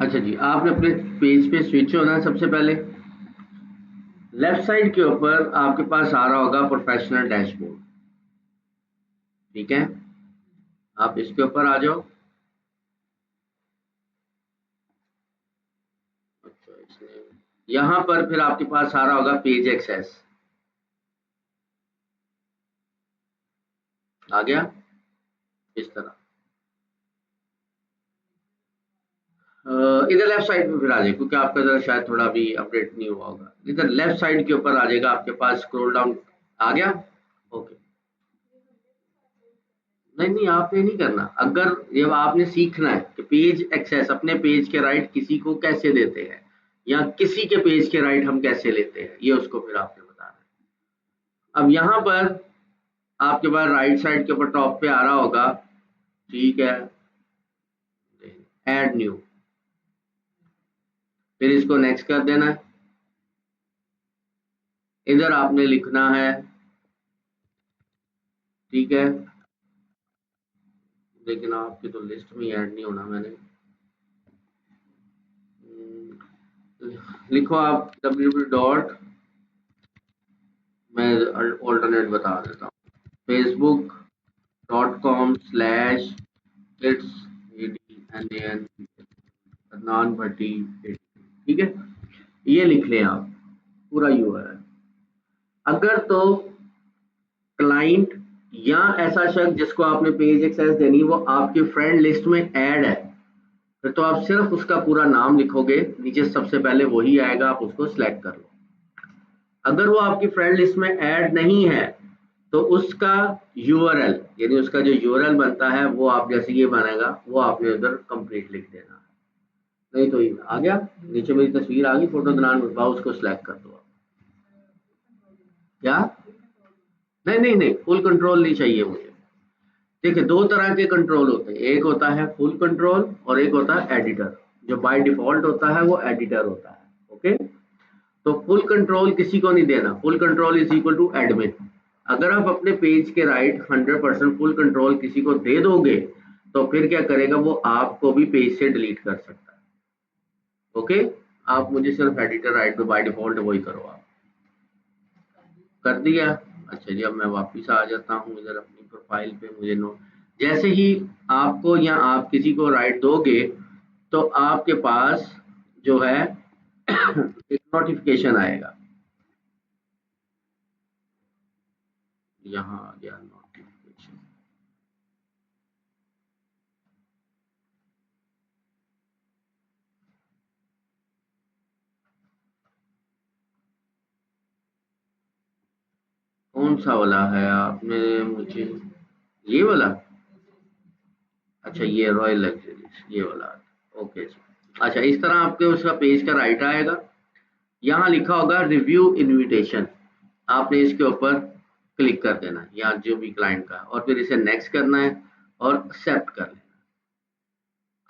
अच्छा जी, आपने अपने पेज पे स्विच होना है। सबसे पहले लेफ्ट साइड के ऊपर आपके पास आ रहा होगा प्रोफेशनल डैशबोर्ड, ठीक है। आप इसके ऊपर आ जाओ। अच्छा, इसने यहाँ पर फिर आपके पास आ रहा होगा पेज एक्सेस। आ गया इस तरह। इधर लेफ्ट साइड में फिर आ जाए, क्योंकि आपका जरा शायद थोड़ा भी अपडेट नहीं हुआ होगा। इधर लेफ्ट साइड के ऊपर आ जाएगा आपके पास, स्क्रॉल डाउन। आ गया। ओके। नहीं नहीं, आपने नहीं करना। अगर जब आपने सीखना है कि पेज एक्सेस, अपने पेज के राइट किसी को कैसे देते हैं या किसी के पेज के राइट हम कैसे लेते हैं, ये उसको फिर आपने बताना है। अब यहाँ पर आपके पास राइट साइड के ऊपर टॉप पे आ रहा होगा, ठीक है, ऐड न्यू। फिर इसको नेक्स्ट कर देना है। इधर आपने लिखना है, ठीक है, लेकिन आपकी तो लिस्ट में ऐड नहीं होना। मैंने लिखो आप www डॉट, मैं ऑल्टरनेट बता देता हूँ, facebook.com/its अदनान भट्टी, ठीक है। ये लिख लें आप पूरा यूआरएल। अगर तो क्लाइंट या ऐसा शख्स जिसको आपने पेज एक्सेस देनी वो आपकी फ्रेंड लिस्ट में ऐड है, फिर तो आप सिर्फ उसका पूरा नाम लिखोगे, नीचे सबसे पहले वही आएगा, आप उसको सिलेक्ट कर लो। अगर वो आपकी फ्रेंड लिस्ट में ऐड नहीं है तो उसका यूआरएल, यानी उसका जो यूआरएल बनता है वो आप जैसे ये बनेगा वो आपने उधर कंप्लीट लिख देना है। नहीं तो ये आ गया, नीचे मेरी तस्वीर आ गई, फोटो दनान मुसबा, उसको सिलेक्ट कर दो। क्या? नहीं नहीं नहीं, फुल कंट्रोल नहीं चाहिए मुझे। देखिए, दो तरह के कंट्रोल होते हैं, एक होता है फुल कंट्रोल और एक होता है एडिटर। जो बाय डिफॉल्ट होता है वो एडिटर होता है। ओके, तो फुल कंट्रोल किसी को नहीं देना। Full control is equal to admin. अगर आप अपने पेज के राइट 100% फुल कंट्रोल किसी को दे दोगे तो फिर क्या करेगा, वो आपको भी पेज से डिलीट कर सकता है। ओके, आप मुझे सिर्फ एडिटर राइट पे बाय डिफॉल्ट वही करो। आप कर दिया। अच्छा जी, अब मैं वापस आ जाता हूँ इधर अपनी प्रोफाइल पे। मुझे नो, जैसे ही आपको या आप किसी को राइट दोगे तो आपके पास जो है एक नोटिफिकेशन आएगा। यहाँ आ गया नोटिफिकेशन। कौन सा वाला है आपने मुझे? ये वाला? अच्छा, ये रॉयल लग्जरीज ये वाला। ओके जी। अच्छा, इस तरह आपके उसका पेज का राइट आएगा। यहाँ लिखा होगा रिव्यू इनविटेशन, आपने इसके ऊपर क्लिक कर देना है या जो भी क्लाइंट का, और फिर इसे नेक्स्ट करना है और एक्सेप्ट कर लेना।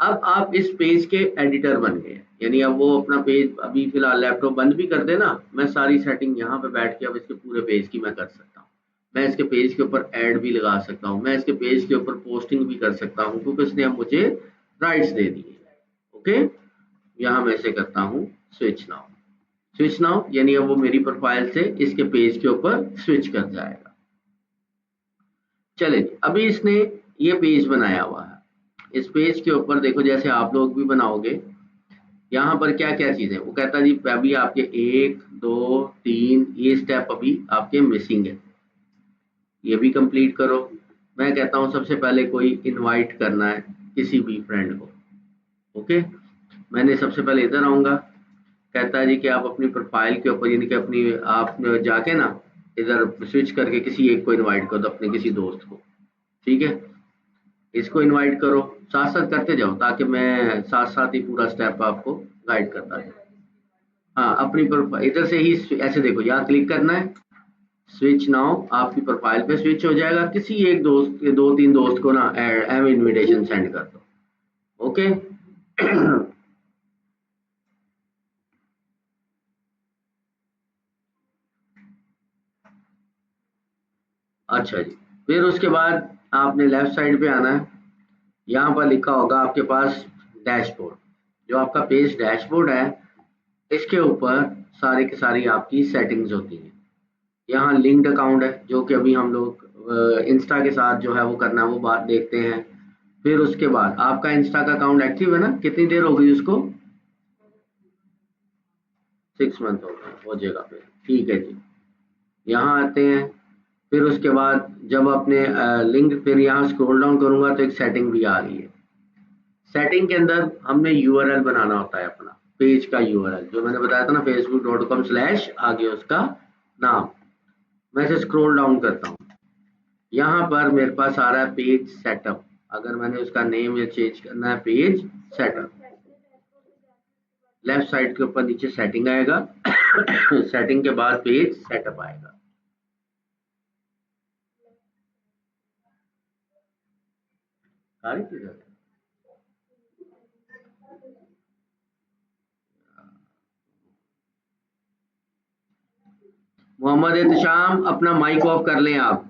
अब आप इस पेज के एडिटर बन गए, यानी अब वो अपना पेज, अभी फिलहाल लैपटॉप बंद भी कर देना, मैं सारी सेटिंग यहाँ पे बैठ के अब इसके पूरे पेज की मैं कर सकता हूँ। मैं इसके पेज के ऊपर ऐड भी लगा सकता हूँ, मैं इसके पेज के ऊपर पोस्टिंग भी कर सकता हूँ, क्योंकि इसने अब मुझे राइट्स दे दिए। ओके, यहाँ मैं इसे करता हूँ स्विच नाउ। स्विच नाउ यानी अब वो मेरी प्रोफाइल से इसके पेज के ऊपर स्विच कर जाएगा। चलिए, अभी इसने ये पेज बनाया हुआ है। इस पेज के ऊपर देखो, जैसे आप लोग भी बनाओगे, यहाँ पर क्या क्या चीजें, वो कहता है जी अभी आपके 1 2 3 ये स्टेप अभी आपके मिसिंग है, ये भी कंप्लीट करो। मैं कहता हूँ सबसे पहले कोई इनवाइट करना है किसी भी फ्रेंड को। ओके, मैंने सबसे पहले इधर आऊंगा। कहता है जी कि आप अपनी प्रोफाइल के ऊपर, यानी कि अपनी आप जाके ना इधर स्विच करके किसी एक को इनवाइट कर दो, अपने किसी दोस्त को। ठीक है, इसको इनवाइट करो, साथ साथ करते जाओ ताकि मैं साथ साथ ही पूरा स्टेप आपको गाइड करता जाऊँ। हाँ, अपनी प्रोफाइल इधर से ही ऐसे देखो, यहाँ क्लिक करना है, स्विच नाउ, आपकी प्रोफाइल पे स्विच हो जाएगा। किसी एक दोस्त, 2 3 दोस्त को ना एम इनविटेशन सेंड कर दो। ओके। अच्छा जी, फिर उसके बाद आपने लेफ्ट साइड पे आना है। यहाँ पर लिखा होगा आपके पास डैशबोर्ड, जो आपका पेज डैशबोर्ड है, इसके ऊपर सारी की सारी आपकी सेटिंग्स होती हैं। यहाँ लिंक्ड अकाउंट है, जो कि अभी हम लोग इंस्टा के साथ जो है वो करना है, वो बात देखते हैं। फिर उसके बाद आपका इंस्टा का अकाउंट एक्टिव है ना, कितनी देर हो गई उसको? 6 मंथ हो गए, हो जाएगा फिर, ठीक है जी। यहाँ आते हैं, फिर उसके बाद जब अपने लिंक, फिर यहाँ स्क्रॉल डाउन करूंगा तो एक सेटिंग भी आ रही है। सेटिंग के अंदर हमने यूआरएल बनाना होता है अपना पेज का यूआरएल, जो मैंने बताया था ना, facebook.com/ आगे उसका नाम। मैं इसे स्क्रॉल डाउन करता हूँ, यहाँ पर मेरे पास आ रहा है पेज सेटअप। अगर मैंने उसका नेम या चेंज करना है, पेज सेटअप, लेफ्ट साइड के ऊपर नीचे सेटिंग आएगा सेटिंग के बाद पेज सेटअप आएगा। सारी चीजें मोहम्मद एहतशाम, अपना माइक ऑफ कर लें आप।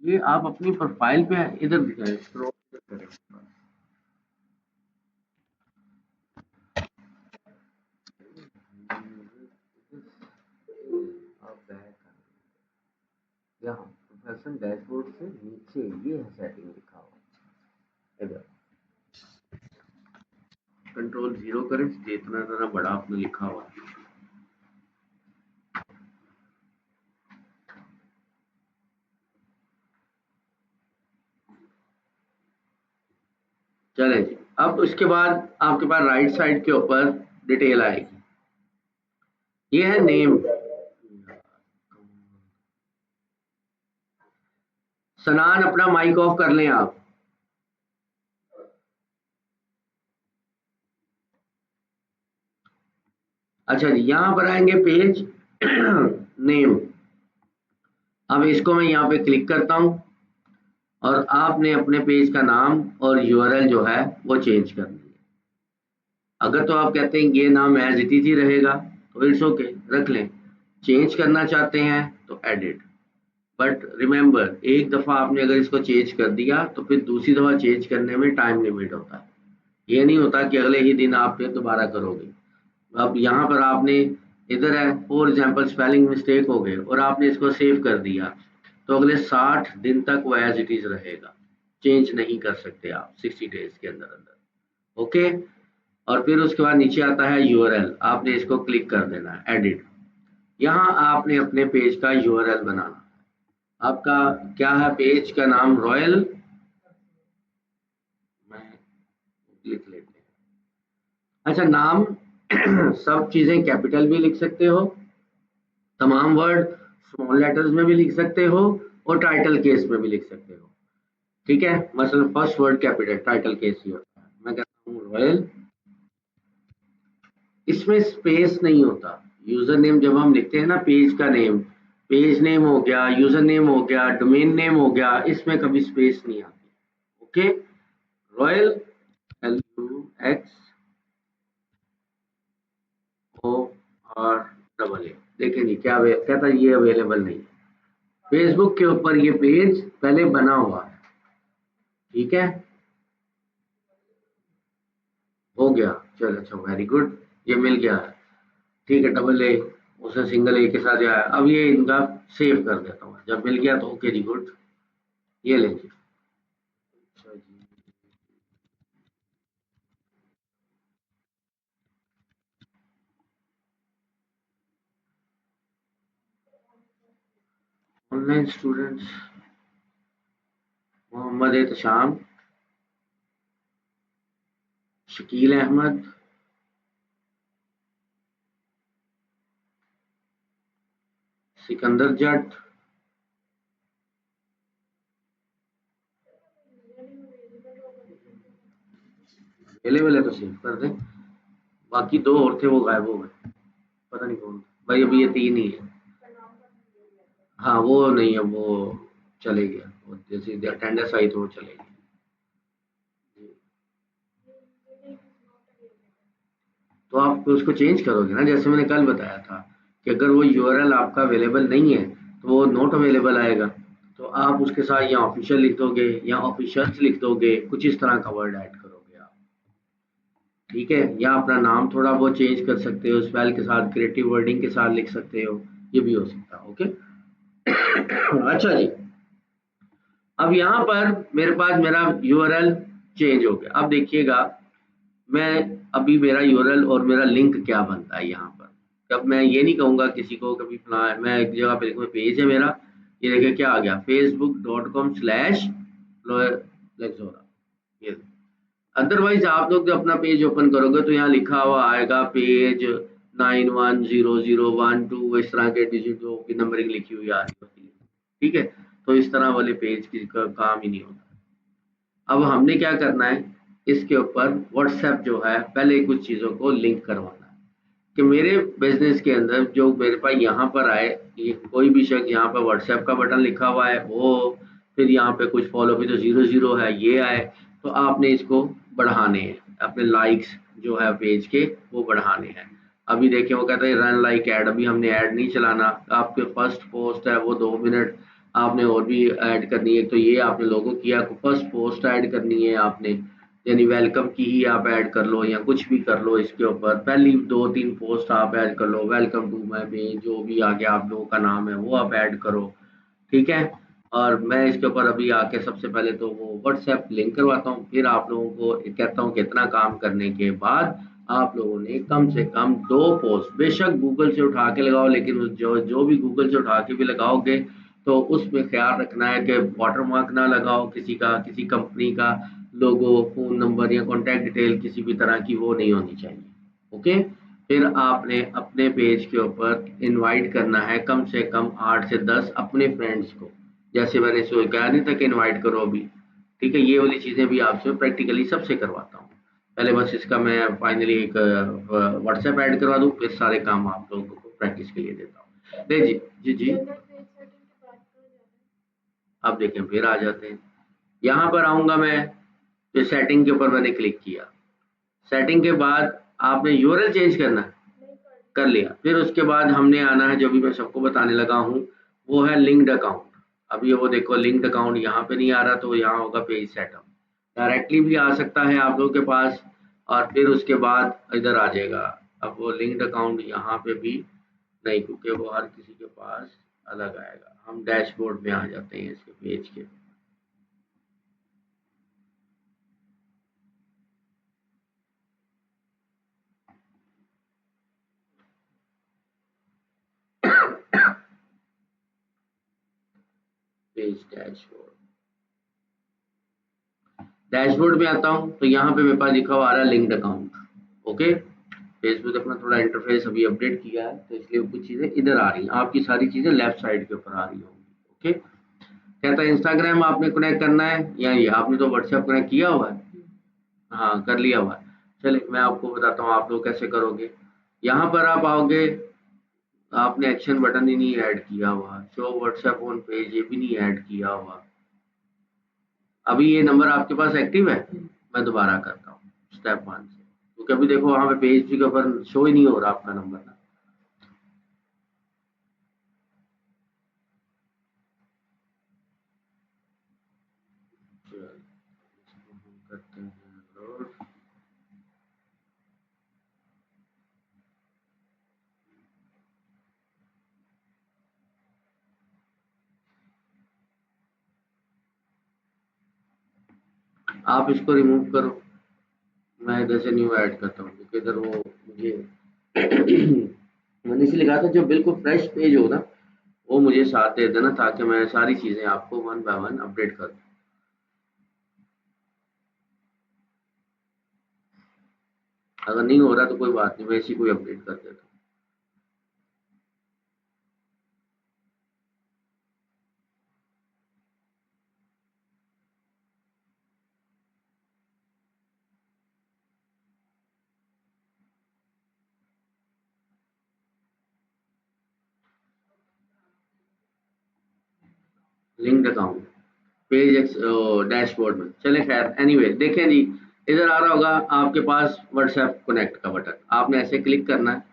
ये आप अपनी प्रोफाइल पे इधर दिखाएं, स्क्रॉल करें। आप बैक यहाँ प्रोफेशनल डैशबोर्ड से नीचे ये है सेटिंग लिखा हुआ, इधर कंट्रोल 0 करें, जितना ज़रा बड़ा आपने लिखा हुआ है। चले जी, अब उसके बाद आपके पास राइट साइड के ऊपर डिटेल आएगी। ये है नेम। सनान, अपना माइक ऑफ कर लें आप। अच्छा जी, यहाँ पर आएंगे पेज नेम। अब इसको मैं यहाँ पे क्लिक करता हूँ और आपने अपने पेज का नाम और यूआरएल जो है वो चेंज करनी है। अगर तो आप कहते हैं ये नाम एज इट इज ही रहेगा तो इट्स ओके, रख लें। चेंज करना चाहते हैं तो एडिट। बट रिमेंबर, एक दफ़ा आपने अगर इसको चेंज कर दिया तो फिर दूसरी दफ़ा चेंज करने में टाइम लिमिट होता है। ये नहीं होता कि अगले ही दिन आप फिर दोबारा करोगे। अब यहाँ पर आपने, इधर है फॉर एग्जाम्पल स्पेलिंग मिस्टेक हो गए और आपने इसको सेव कर दिया, तो अगले 60 दिन तक वो एज इट इज रहेगा, चेंज नहीं कर सकते आप 60 डेज के अंदर अंदर। ओके। और फिर उसके बाद नीचे आता है यूआरएल, आपने इसको क्लिक कर देना है, एडिट। यहाँ आपने अपने पेज का यूआरएल बनाना। आपका क्या है पेज का नाम? रॉयल, मैं लिख लेते हैं। अच्छा, नाम सब चीजें कैपिटल भी लिख सकते हो, तमाम वर्ड स्मॉल लेटर्स में भी लिख सकते हो और टाइटल केस में भी लिख सकते हो। ठीक है, मसलन first word capital, title case ही होता है। मैं कहता हूँ रॉयल, इसमें स्पेस नहीं होता। यूजर नेम जब हम लिखते हैं ना, पेज का नेम, पेज नेम हो गया, यूजर नेम हो गया, डोमेन नेम हो गया, इसमें कभी स्पेस नहीं आती। Okay, royal, LUX ORAA। देखें जी क्या कहता है, ये अवेलेबल नहीं है। फेसबुक के ऊपर ये पेज पहले बना हुआ है। ठीक है, हो गया, चलो अच्छा, वेरी गुड, ये मिल गया है। ठीक है, AA उसे सिंगल ए के साथ आया। अब ये इनका सेव कर देता हूँ, जब मिल गया तो ओके जी, गुड, ये ले जी। अच्छा जी, ऑनलाइन स्टूडेंट्स, मोहम्मद एहतशाम, शकील अहमद, सिकंदर जट, अवेलेबल है तो सेव कर दें। बाकी 2 और थे, वो गायब हो गए, पता नहीं कौन भाई। अभी ये 3 ही है। हाँ, वो नहीं है, वो चले गया, वो जैसे अटेंडेंस आई तो वो चले गए। तो आप उसको चेंज करोगे ना, जैसे मैंने कल बताया था कि अगर वो यूआरएल आपका अवेलेबल नहीं है तो वो नॉट अवेलेबल आएगा। तो आप उसके साथ या ऑफिशियल लिख दोगे या ऑफिशियल्स लिख दोगे, कुछ इस तरह का वर्ड ऐड करोगे आप। ठीक है, या अपना नाम थोड़ा बहुत चेंज कर सकते हो, स्पेल के साथ क्रिएटिव वर्डिंग के साथ लिख सकते हो, ये भी हो सकता है। ओके। अच्छा जी, अब यहाँ पर मेरे पास मेरा यूआरएल चेंज हो गया। अब देखिएगा मैं अभी मेरा यूआरएल और मेरा लिंक क्या बनता है यहाँ पर। अब मैं ये नहीं कहूँगा किसी को कभी मैं एक जगह पे लिखूँगा पेज है मेरा, ये देखिए क्या आ गया, facebook.com/Lexora। ये अदरवाइज आप लोग जो अपना पेज ओपन करोगे तो यहाँ लिखा हुआ आएगा पेज 910012 इस तरह के डिजिटों की नंबरिंग लिखी हुई आ रही होती है। ठीक है, तो इस तरह वाले पेज की काम ही नहीं होता। अब हमने क्या करना है, इसके ऊपर व्हाट्सएप जो है पहले कुछ चीज़ों को लिंक करवाना है कि मेरे बिजनेस के अंदर जो मेरे पास यहाँ पर आए, ये कोई भी शख्स यहाँ पर व्हाट्सएप का बटन लिखा हुआ है वो, फिर यहाँ पे कुछ फॉलो भी तो 00 है ये आए, तो आपने इसको बढ़ाने हैं, अपने लाइक्स जो है पेज के वो बढ़ाने हैं। अभी देखिए वो कहता है रन लाइक ऐड, अभी हमने ऐड नहीं चलाना, आपके फर्स्ट पोस्ट है वो 2 मिनट, आपने और भी ऐड करनी है। तो ये आपने लोगों किया, फर्स्ट पोस्ट ऐड करनी है आपने, यानी वेलकम की ही आप ऐड कर लो या कुछ भी कर लो, इसके ऊपर पहली 2-3 पोस्ट आप ऐड कर लो, वेलकम टू माय पेज जो भी आगे आप लोगों का नाम है वो आप ऐड करो। ठीक है, और मैं इसके ऊपर अभी आके सबसे पहले तो वो व्हाट्सएप लिंक करवाता हूँ, फिर आप लोगों को कहता हूँ कितना काम करने के बाद आप लोगों ने कम से कम 2 पोस्ट, बेशक गूगल से उठा के लगाओ, लेकिन जो जो भी गूगल से उठा के भी लगाओगे तो उसमें ख्याल रखना है कि वाटरमार्क ना लगाओ, किसी का किसी कंपनी का लोगो, फ़ोन नंबर या कॉन्टैक्ट डिटेल किसी भी तरह की वो नहीं होनी चाहिए। ओके? फिर आपने अपने पेज के ऊपर इनवाइट करना है कम से कम 8 से 10 अपने फ्रेंड्स को। जैसे मैंने सो कहा नहीं था कि इनवाइट करो अभी। ठीक है? ये वाली चीज़ें भी आपसे प्रैक्टिकली सबसे करवाता हूँ। पहले बस इसका मैं फाइनली एक व्हाट्सएप ऐड करवा दूँ, फिर सारे काम आप लोगों को प्रैक्टिस के लिए देता हूँ। नहीं जी, जी, जी। अब देखें फिर आ जाते हैं। यहाँ पर आऊँगा मैं, तो सेटिंग के ऊपर मैंने क्लिक किया। सेटिंग के बाद आपने यूआरएल चेंज करना है, कर लिया। फिर उसके बाद हमने आना है, जो भी मैं सबको बताने लगा हूँ, वो है लिंक्ड अकाउंट। अब ये वो देखो लिंक्ड अकाउंट यहाँ पे नहीं आ रहा, तो यहाँ होगा पेज सेटअप। डायरेक्टली भी आ सकता है आप लोगों के पास, और फिर उसके बाद इधर आ जाएगा। अब वो लिंक्ड अकाउंट यहाँ पे भी नहीं, क्योंकि वो हर किसी के पास अलग आएगा। हम डैशबोर्ड में आ जाते हैं इसके पेज के। पेज डैशबोर्ड, डैशबोर्ड में आता हूँ तो यहाँ पे मेरे पास लिखा हुआ आ रहा है लिंक्ड अकाउंट। ओके, फेसबुक अपना थोड़ा इंटरफेस अभी अपडेट किया है, तो इसलिए कुछ चीज़ें इधर आ रही हैं, आपकी सारी चीज़ें लेफ्ट साइड के ऊपर आ रही होंगी। ओके, कहता है इंस्टाग्राम आपने कनेक्ट करना है, या ये आपने तो व्हाट्सएप कनेक्ट किया हुआ है। हाँ, कर लिया हुआ है। चलिए मैं आपको बताता हूँ आप लोग कैसे करोगे। यहाँ पर आप आओगे, आपने एक्शन बटन ही नहीं ऐड किया हुआ, शो व्हाट्सएप ऑन पेज ये भी नहीं ऐड किया हुआ। अभी ये नंबर आपके पास एक्टिव है? मैं दोबारा करता हूँ स्टेप 1 से, क्योंकि अभी देखो वहाँ पे पेज के ऊपर शो ही नहीं हो रहा आपका नंबर ना। चलिए, इसको हम करते हैं लोड। आप इसको रिमूव करो, मैं इधर से न्यू ऐड करता हूँ, क्योंकि इधर वो मुझे मैंने इसलिए कहा था जो बिल्कुल फ्रेश पेज हो ना वो मुझे साथ दे देना, ताकि मैं सारी चीज़ें आपको 1 बाय 1 अपडेट कर दूँ। अगर नहीं हो रहा तो कोई बात नहीं, मैं इसी को ही अपडेट कर देता हूँ। लिंक्ड अकाउंट, पेज डैशबोर्ड में चले, खैर एनीवे देखें जी, इधर आ रहा होगा आपके पास व्हाट्सएप कनेक्ट का बटन, आपने ऐसे क्लिक करना है।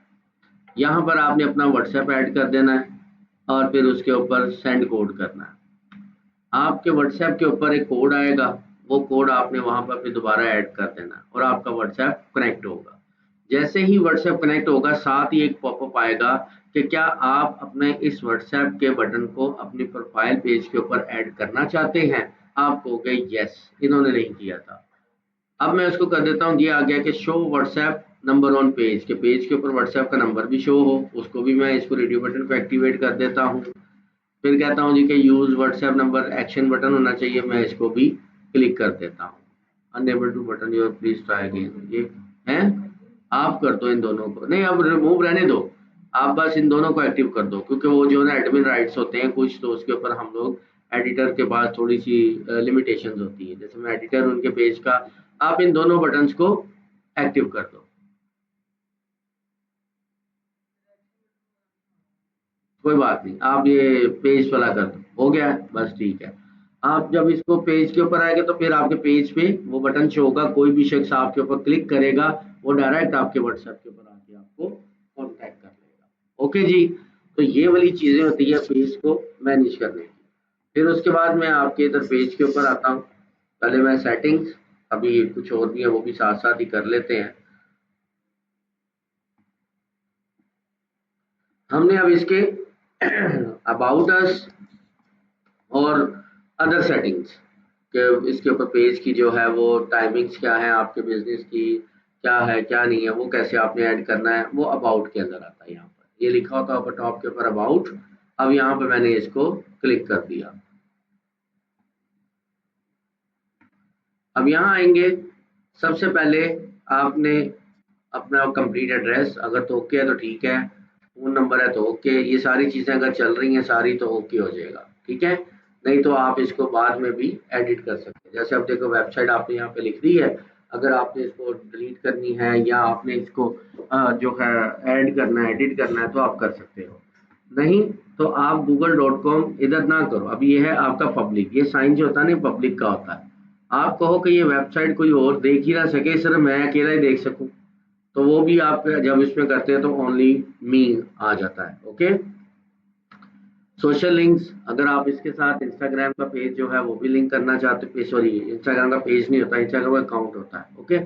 यहाँ पर आपने अपना व्हाट्सएप ऐड कर देना है। और फिर उसके ऊपर सेंड कोड करना है। आपके व्हाट्सएप के ऊपर एक कोड आएगा, वो कोड आपने वहां पर फिर दोबारा ऐड कर देना और आपका व्हाट्सएप कनेक्ट होगा। जैसे ही व्हाट्सएप कनेक्ट होगा साथ ही एक पॉपअप आएगा कि क्या आप अपने इस व्हाट्सएप के बटन को अपनी प्रोफाइल पेज के ऊपर ऐड करना चाहते हैं। आप कहोगे यस, इन्होंने नहीं किया था। अब मैं उसको कर देता हूँ, ये आ गया कि show WhatsApp number on page, के पेज के ऊपर व्हाट्सएप का नंबर भी शो हो, उसको भी मैं इसको रेडियो बटन को एक्टिवेट कर देता हूँ। फिर कहता हूँ जी कि use WhatsApp number action button होना चाहिए, मैं इसको भी क्लिक कर देता हूँ। Unable to button your please try again, ये है। आप कर दो इन दोनों को, नहीं अब रिमूव रहने दो, आप बस इन दोनों को एक्टिव कर दो, क्योंकि वो जो ना एडमिन राइट्स होते हैं कुछ, तो उसके ऊपर हम लोग एडिटर के पास थोड़ी सी लिमिटेशंस होती है। जैसे मैं एडिटर उनके पेज का, आप इन दोनों बटन्स को एक्टिव कर दो। कोई बात नहीं, आप ये पेज वाला कर दो, हो गया है बस, ठीक है। आप जब इसको पेज के ऊपर आएंगे तो फिर आपके पेज पे वो बटन शो होगा, कोई भी शख्स आपके ऊपर क्लिक करेगा वो डायरेक्ट आपके व्हाट्सएप के ऊपर आके आपको कांटेक्ट कर लेगा। ओके जी, तो ये वाली चीजें होती है पेज को मैनेज करने की। फिर उसके बाद मैं आपके इधर पेज के ऊपर आता हूँ। पहले मैं सेटिंग्स, अभी कुछ और भी है वो भी साथ साथ ही कर लेते हैं। हमने अब इसके अबाउट अस और अदर सेटिंग्स कि इसके ऊपर पेज की जो है वो टाइमिंग्स क्या है, आपके बिजनेस की क्या है क्या नहीं है, वो कैसे आपने ऐड करना है, वो अबाउट के अंदर आता है। यहाँ पर ये लिखा होता है ऊपर टॉप के ऊपर अबाउट। अब यहाँ पे मैंने इसको क्लिक कर दिया। अब यहाँ आएंगे, सबसे पहले आपने अपना कंप्लीट एड्रेस, अगर तो ओके है तो ठीक है, फ़ोन नंबर है तो ओके, ये सारी चीज़ें अगर चल रही हैं सारी तो ओके हो जाएगा, ठीक है। नहीं तो आप इसको बाद में भी एडिट कर सकते हैं। जैसे अब देखो वेबसाइट आपने यहाँ पे लिख दी है, अगर आपने इसको डिलीट करनी है या आपने इसको जो है ऐड करना है, एडिट करना है, तो आप कर सकते हो। नहीं तो आप google.com इधर ना करो। अब ये है आपका पब्लिक, ये साइन जो होता है ना पब्लिक का होता है। आप कहो कि ये वेबसाइट कोई और देख ही ना सके, सिर्फ मैं अकेला ही देख सकूं, तो वो भी आप जब इसमें करते हैं तो ओनली मी आ जाता है। ओके, सोशल लिंक्स, अगर आप इसके साथ इंस्टाग्राम का पेज जो है वो भी लिंक करना चाहते हैं, सॉरी इंस्टाग्राम का पेज नहीं होता, इंस्टाग्राम का अकाउंट होता है। ओके,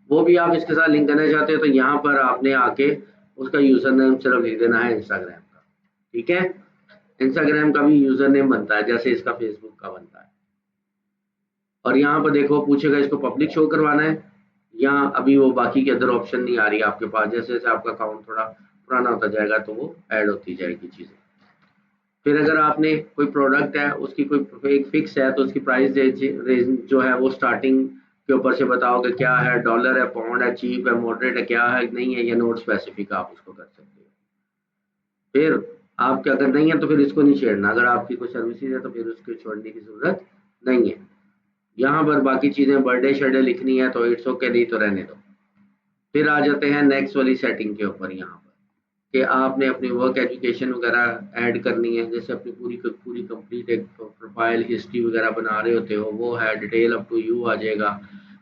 वो भी आप इसके साथ लिंक करना चाहते हैं तो यहाँ पर आपने आके उसका यूजर नेम सिर्फ लिख देना है इंस्टाग्राम का, ठीक है। इंस्टाग्राम का भी यूजर नेम बनता है जैसे इसका फेसबुक का बनता है। और यहाँ पर देखो पूछेगा इसको पब्लिक शो करवाना है, या अभी वो बाकी के अदर ऑप्शन नहीं आ रही है आपके पास, जैसे जैसे आपका अकाउंट थोड़ा पुराना होता जाएगा तो वो ऐड होती जाएगी चीज़ें। फिर अगर आपने कोई प्रोडक्ट है उसकी कोई एक फिक्स है तो उसकी प्राइस रेंज जो है वो स्टार्टिंग के ऊपर से बताओगे, क्या है, डॉलर है, पाउंड है, चीप है, मॉडरेट है, क्या है नहीं है, या नोट स्पेसिफिक आप उसको कर सकते हो। फिर आपके अगर नहीं है तो फिर इसको नहीं छेड़ना, अगर आपकी कोई सर्विसेज है तो फिर उसको छोड़ने की जरूरत नहीं है। यहाँ पर बाकी चीज़ें बर्थडे शर्डे लिखनी है तो इट्स ओके, नहीं तो रहने दो। फिर आ जाते हैं नेक्स्ट वाली सेटिंग के ऊपर, यहाँ पर कि आपने अपनी वर्क एजुकेशन वगैरह ऐड करनी है। जैसे अपनी पूरी पूरी कंप्लीट एक प्रोफाइल हिस्ट्री वगैरह बना रहे होते हो, वो है डिटेल अप टू यू आ जाएगा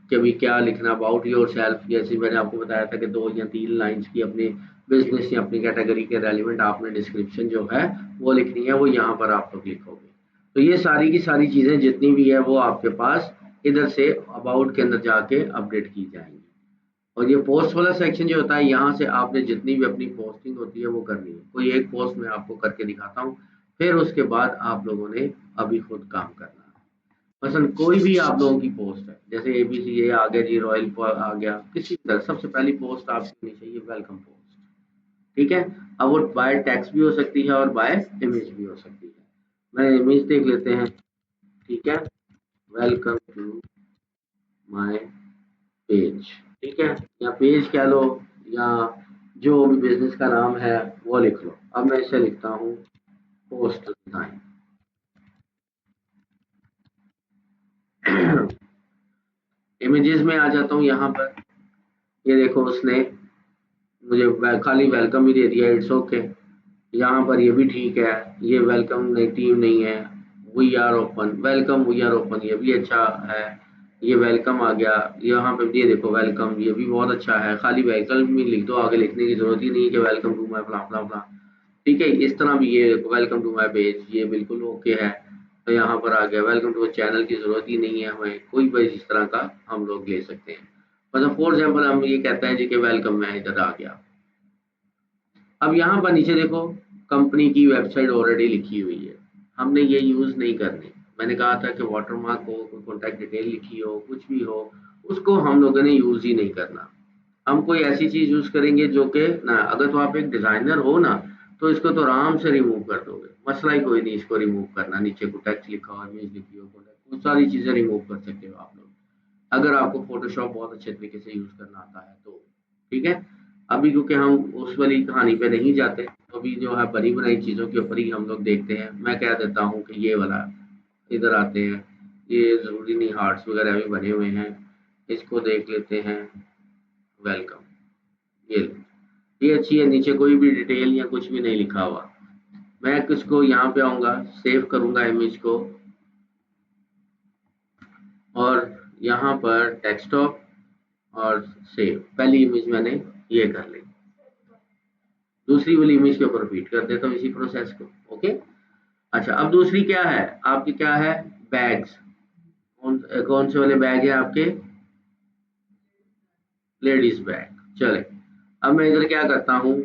कि अभी क्या लिखना अबाउट योर सेल्फ। जैसे मैंने आपको बताया था कि 2 या 3 लाइन्स की अपने बिजनेस या अपनी कैटेगरी के रेलिवेंट आपने डिस्क्रिप्शन जो है वो लिखनी है, वो यहाँ पर आप लोग लिखोगे। तो ये सारी की सारी चीज़ें जितनी भी है वो आपके पास इधर से अबाउट के अंदर जाके अपडेट की जाएंगी। और ये पोस्ट वाला सेक्शन जो होता है, यहाँ से आपने जितनी भी अपनी पोस्टिंग होती है वो करनी है। कोई एक पोस्ट मैं आपको करके दिखाता हूँ, फिर उसके बाद आप लोगों ने अभी खुद काम करना है। मसलन कोई भी आप लोगों की पोस्ट है, जैसे एबीसी ये आ गया जी, रॉयल आ गया, किसी तरह सबसे पहली पोस्ट आपकी होनी चाहिए वेलकम पोस्ट, ठीक है। अब वो बाय टेक्स्ट भी हो सकती है और बाय इमेज भी हो सकती है। मैं इमेज देख लेते हैं, ठीक है, वेलकम टू माय पेज, ठीक है, या पेज कह लो, या जो भी बिजनेस का नाम है वो लिख लो। अब मैं इसे लिखता हूँ पोस्ट डिजाइन। इमेजेस में आ जाता हूँ यहाँ पर, ये देखो उसने मुझे खाली वेलकम ही दे दिया, इट्स ओके। यहाँ पर ये भी ठीक है, ये वेलकम नहीं, टीम नहीं है, we are open, welcome we are open, ये भी अच्छा है। ये वेलकम आ गया, यहाँ पे ये देखो वेलकम, ये भी बहुत अच्छा है। खाली वेलकम भी लिख दो, आगे लिखने की जरूरत ही नहीं है कि वेलकम टू माई फला फला फला। ठीक है। इस तरह भी ये वेलकम टू माय पेज, ये बिल्कुल ओके है। तो यहाँ पर आ गया वेलकम टू चैनल की ज़रूरत ही नहीं है हमें, कोई भी इस तरह का हम लोग ले सकते हैं। मतलब फॉर एग्जाम्पल हम ये कहते हैं जी कि वेलकम, मैं इधर आ गया। अब यहाँ पर नीचे देखो, कंपनी की वेबसाइट ऑलरेडी लिखी हुई है, हमने ये यूज़ नहीं करनी। मैंने कहा था कि वाटरमार्क हो, कोई कॉन्टैक्ट डिटेल लिखी हो, कुछ भी हो, उसको हम लोगों ने यूज़ ही नहीं करना। हम कोई ऐसी चीज़ यूज़ करेंगे जो कि ना, अगर तो आप एक डिज़ाइनर हो ना, तो इसको तो आराम से रिमूव कर दोगे, मसला ही कोई नहीं इसको रिमूव करना। नीचे को टेक्स्ट लिखा हो, इमेज लिखी हो, कॉन्टैक्ट, वो सारी चीज़ें रिमूव कर सकते हो आप लोग, अगर आपको फ़ोटोशॉप बहुत अच्छे तरीके से यूज़ करना आता है तो। ठीक है? अभी क्योंकि हम उस वाली कहानी पे नहीं जाते, तो अभी जो है बनी-बनाई चीज़ों के ऊपर ही हम लोग देखते हैं। मैं कह देता हूँ कि ये वाला, इधर आते हैं, ये ज़रूरी नहीं हार्ट्स वगैरह भी बने हुए हैं, इसको देख लेते हैं, वेलकम, ये लो। ये अच्छी है, नीचे कोई भी डिटेल या कुछ भी नहीं लिखा हुआ। मैं किसको यहाँ पे आऊँगा, सेव करूँगा इमेज को, और यहाँ पर डेस्कटॉप और सेव, पहली इमेज मैंने ये कर ली, दूसरी वाली इमेज के ऊपर रिपीट कर देता हूँ इसी प्रोसेस को। ओके। अच्छा, अब दूसरी क्या है आपकी, क्या है, बैग्स। कौन कौन से वाले बैग है आपके, लेडीज बैग। चले, अब मैं इधर क्या करता हूँ,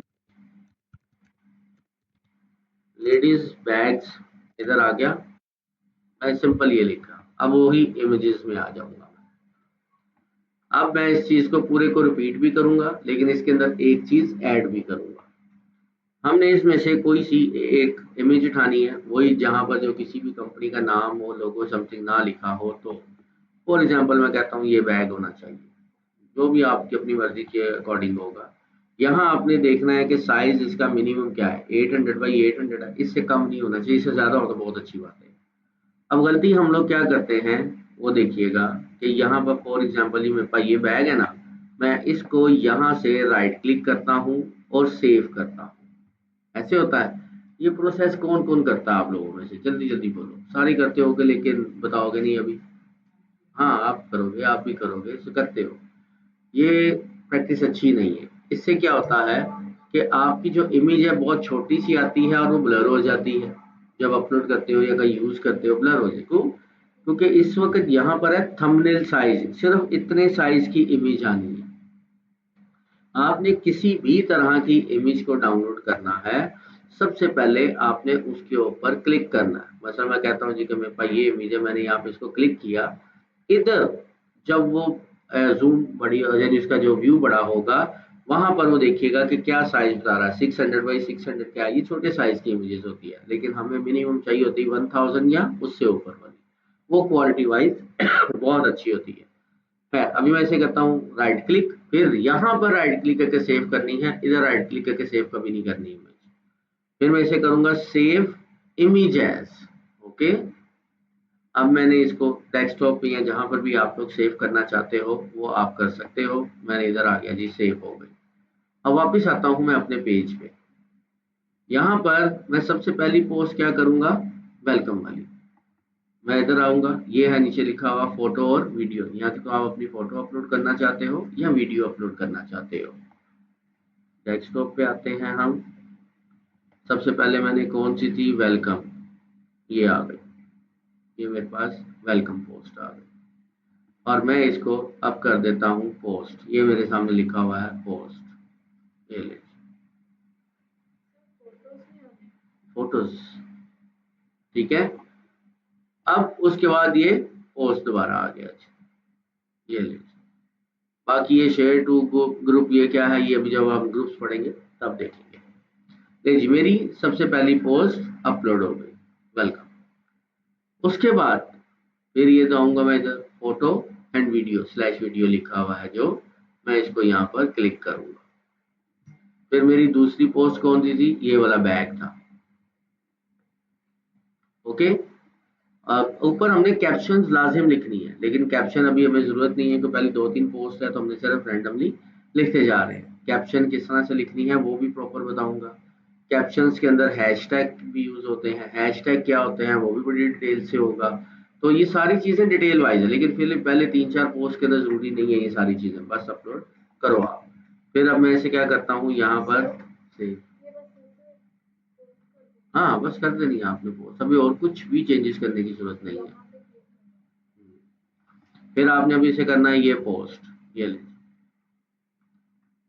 लेडीज बैग्स, इधर आ गया, मैं सिंपल ये लिखा, अब वही इमेजेस में आ जाऊंगा। अब मैं इस चीज को पूरे को रिपीट भी करूंगा, लेकिन इसके अंदर एक चीज ऐड भी करूंगा। हमने इसमें से कोई सी एक इमेज उठानी है, वही जहाँ पर जो किसी भी कंपनी का नाम हो, लोगो समथिंग ना लिखा हो। तो फॉर एग्जांपल मैं कहता हूँ ये बैग होना चाहिए, जो भी आपकी अपनी मर्जी के अकॉर्डिंग होगा। यहाँ आपने देखना है कि साइज इसका मिनिमम क्या है, 800 बाई 800 है, इससे कम नहीं होना चाहिए, इससे ज़्यादा हो तो बहुत अच्छी बात है। अब गलती हम लोग क्या करते हैं, वो देखिएगा कि यहाँ पर फॉर एग्जांपल ही मेरे पास ये बैग है ना, मैं इसको यहाँ से राइट क्लिक करता हूँ और सेव करता हूँ। ऐसे होता है। ये प्रोसेस कौन कौन करता है आप लोगों में से, जल्दी जल्दी बोलो, सारे करते होगे लेकिन बताओगे नहीं अभी। हाँ, आप करोगे, आप भी करोगे, इसे करते हो। ये प्रैक्टिस अच्छी नहीं है। इससे क्या होता है कि आपकी जो इमेज है बहुत छोटी सी आती है और वो ब्लर हो जाती है, जब अपलोड करते हो या कहीं यूज करते हो ब्लर हो जाए। क्यों? क्योंकि इस वक्त यहाँ पर है थंबनेल साइज, सिर्फ इतने साइज की इमेज आनी है। आपने किसी भी तरह की इमेज को डाउनलोड करना है, सबसे पहले आपने उसके ऊपर क्लिक करना है। मसला मैं कहता हूँ जी कि मेरे पास ये इमेज है, मैंने यहाँ पे इसको क्लिक किया, इधर जब वो ज़ूम बड़ी यानी इसका जो व्यू बड़ा होगा, वहाँ पर वो देखिएगा कि क्या साइज़ बता रहा है, 600 बाई 600, क्या ये छोटे साइज़ की इमेजेस होती है, लेकिन हमें मिनिमम चाहिए होती है 1000 या उससे ऊपर वाली, वो क्वालिटी वाइज़ बहुत अच्छी होती है। खैर, अभी मैं ऐसे करता हूँ राइट क्लिक, फिर यहाँ पर राइट क्लिक करके सेव करनी है, इधर राइट क्लिक करके सेव कभी नहीं करनी इमेज। फिर मैं इसे करूँगा सेव इमेज एज। ओके। अब मैंने इसको डेस्कटॉप पे या जहाँ पर भी आप लोग सेव करना चाहते हो वो आप कर सकते हो। मैंने इधर आ गया जी, सेव हो गई। अब वापस आता हूँ मैं अपने पेज पे। यहाँ पर मैं सबसे पहली पोस्ट क्या करूँगा, वेलकम वाली। मैं इधर आऊँगा, ये है नीचे लिखा हुआ फोटो और वीडियो, यहाँ तो आप अपनी फोटो अपलोड करना चाहते हो या वीडियो अपलोड करना चाहते हो। डेस्कटॉप पे आते हैं हम। सबसे पहले मैंने कौन सी थी, वेलकम, ये आ गई, ये मेरे पास वेलकम पोस्ट आ गई। और मैं इसको अब कर देता हूँ पोस्ट, ये मेरे सामने लिखा हुआ है पोस्ट, ये ले फोटोज। ठीक है। अब उसके बाद ये पोस्ट दोबारा आ गया, ये ले। बाकी ये शेयर टू ग्रुप, ये क्या है, ये अभी जब हम ग्रुप्स पढ़ेंगे तब देखेंगे। ले जी, मेरी सबसे पहली पोस्ट अपलोड हो गई, वेलकम। उसके बाद फिर ये जाऊंगा मैं इधर, photo and video slash video लिखा हुआ है जो, मैं इसको यहाँ पर क्लिक करूंगा। फिर मेरी दूसरी पोस्ट कौन सी थी, ये वाला बैग था। ओके। अब ऊपर हमने कैप्शन लाजिम लिखनी है, लेकिन कैप्शन अभी हमें जरूरत नहीं है, तो पहले 2-3 पोस्ट है तो हमने सिर्फ रैंडमली लिखते जा रहे हैं। कैप्शन किस तरह से लिखनी है वो भी प्रॉपर बताऊंगा। कैप्शंस के अंदर हैशटैग भी यूज होते हैं, हैशटैग क्या होते हैं वो भी बड़ी डिटेल से होगा। तो ये सारी चीजें डिटेल वाइज है, लेकिन फिर पहले 3-4 पोस्ट के अंदर जरूरी नहीं है ये सारी चीजें, बस अपलोड करो आप। फिर अब मैं इसे क्या करता हूँ यहाँ पर सेव, हाँ बस कर देनी है आपने पोस्ट, अभी और कुछ भी चेंजेस करने की जरूरत नहीं है। फिर आपने अभी इसे करना है ये पोस्ट, ये ले।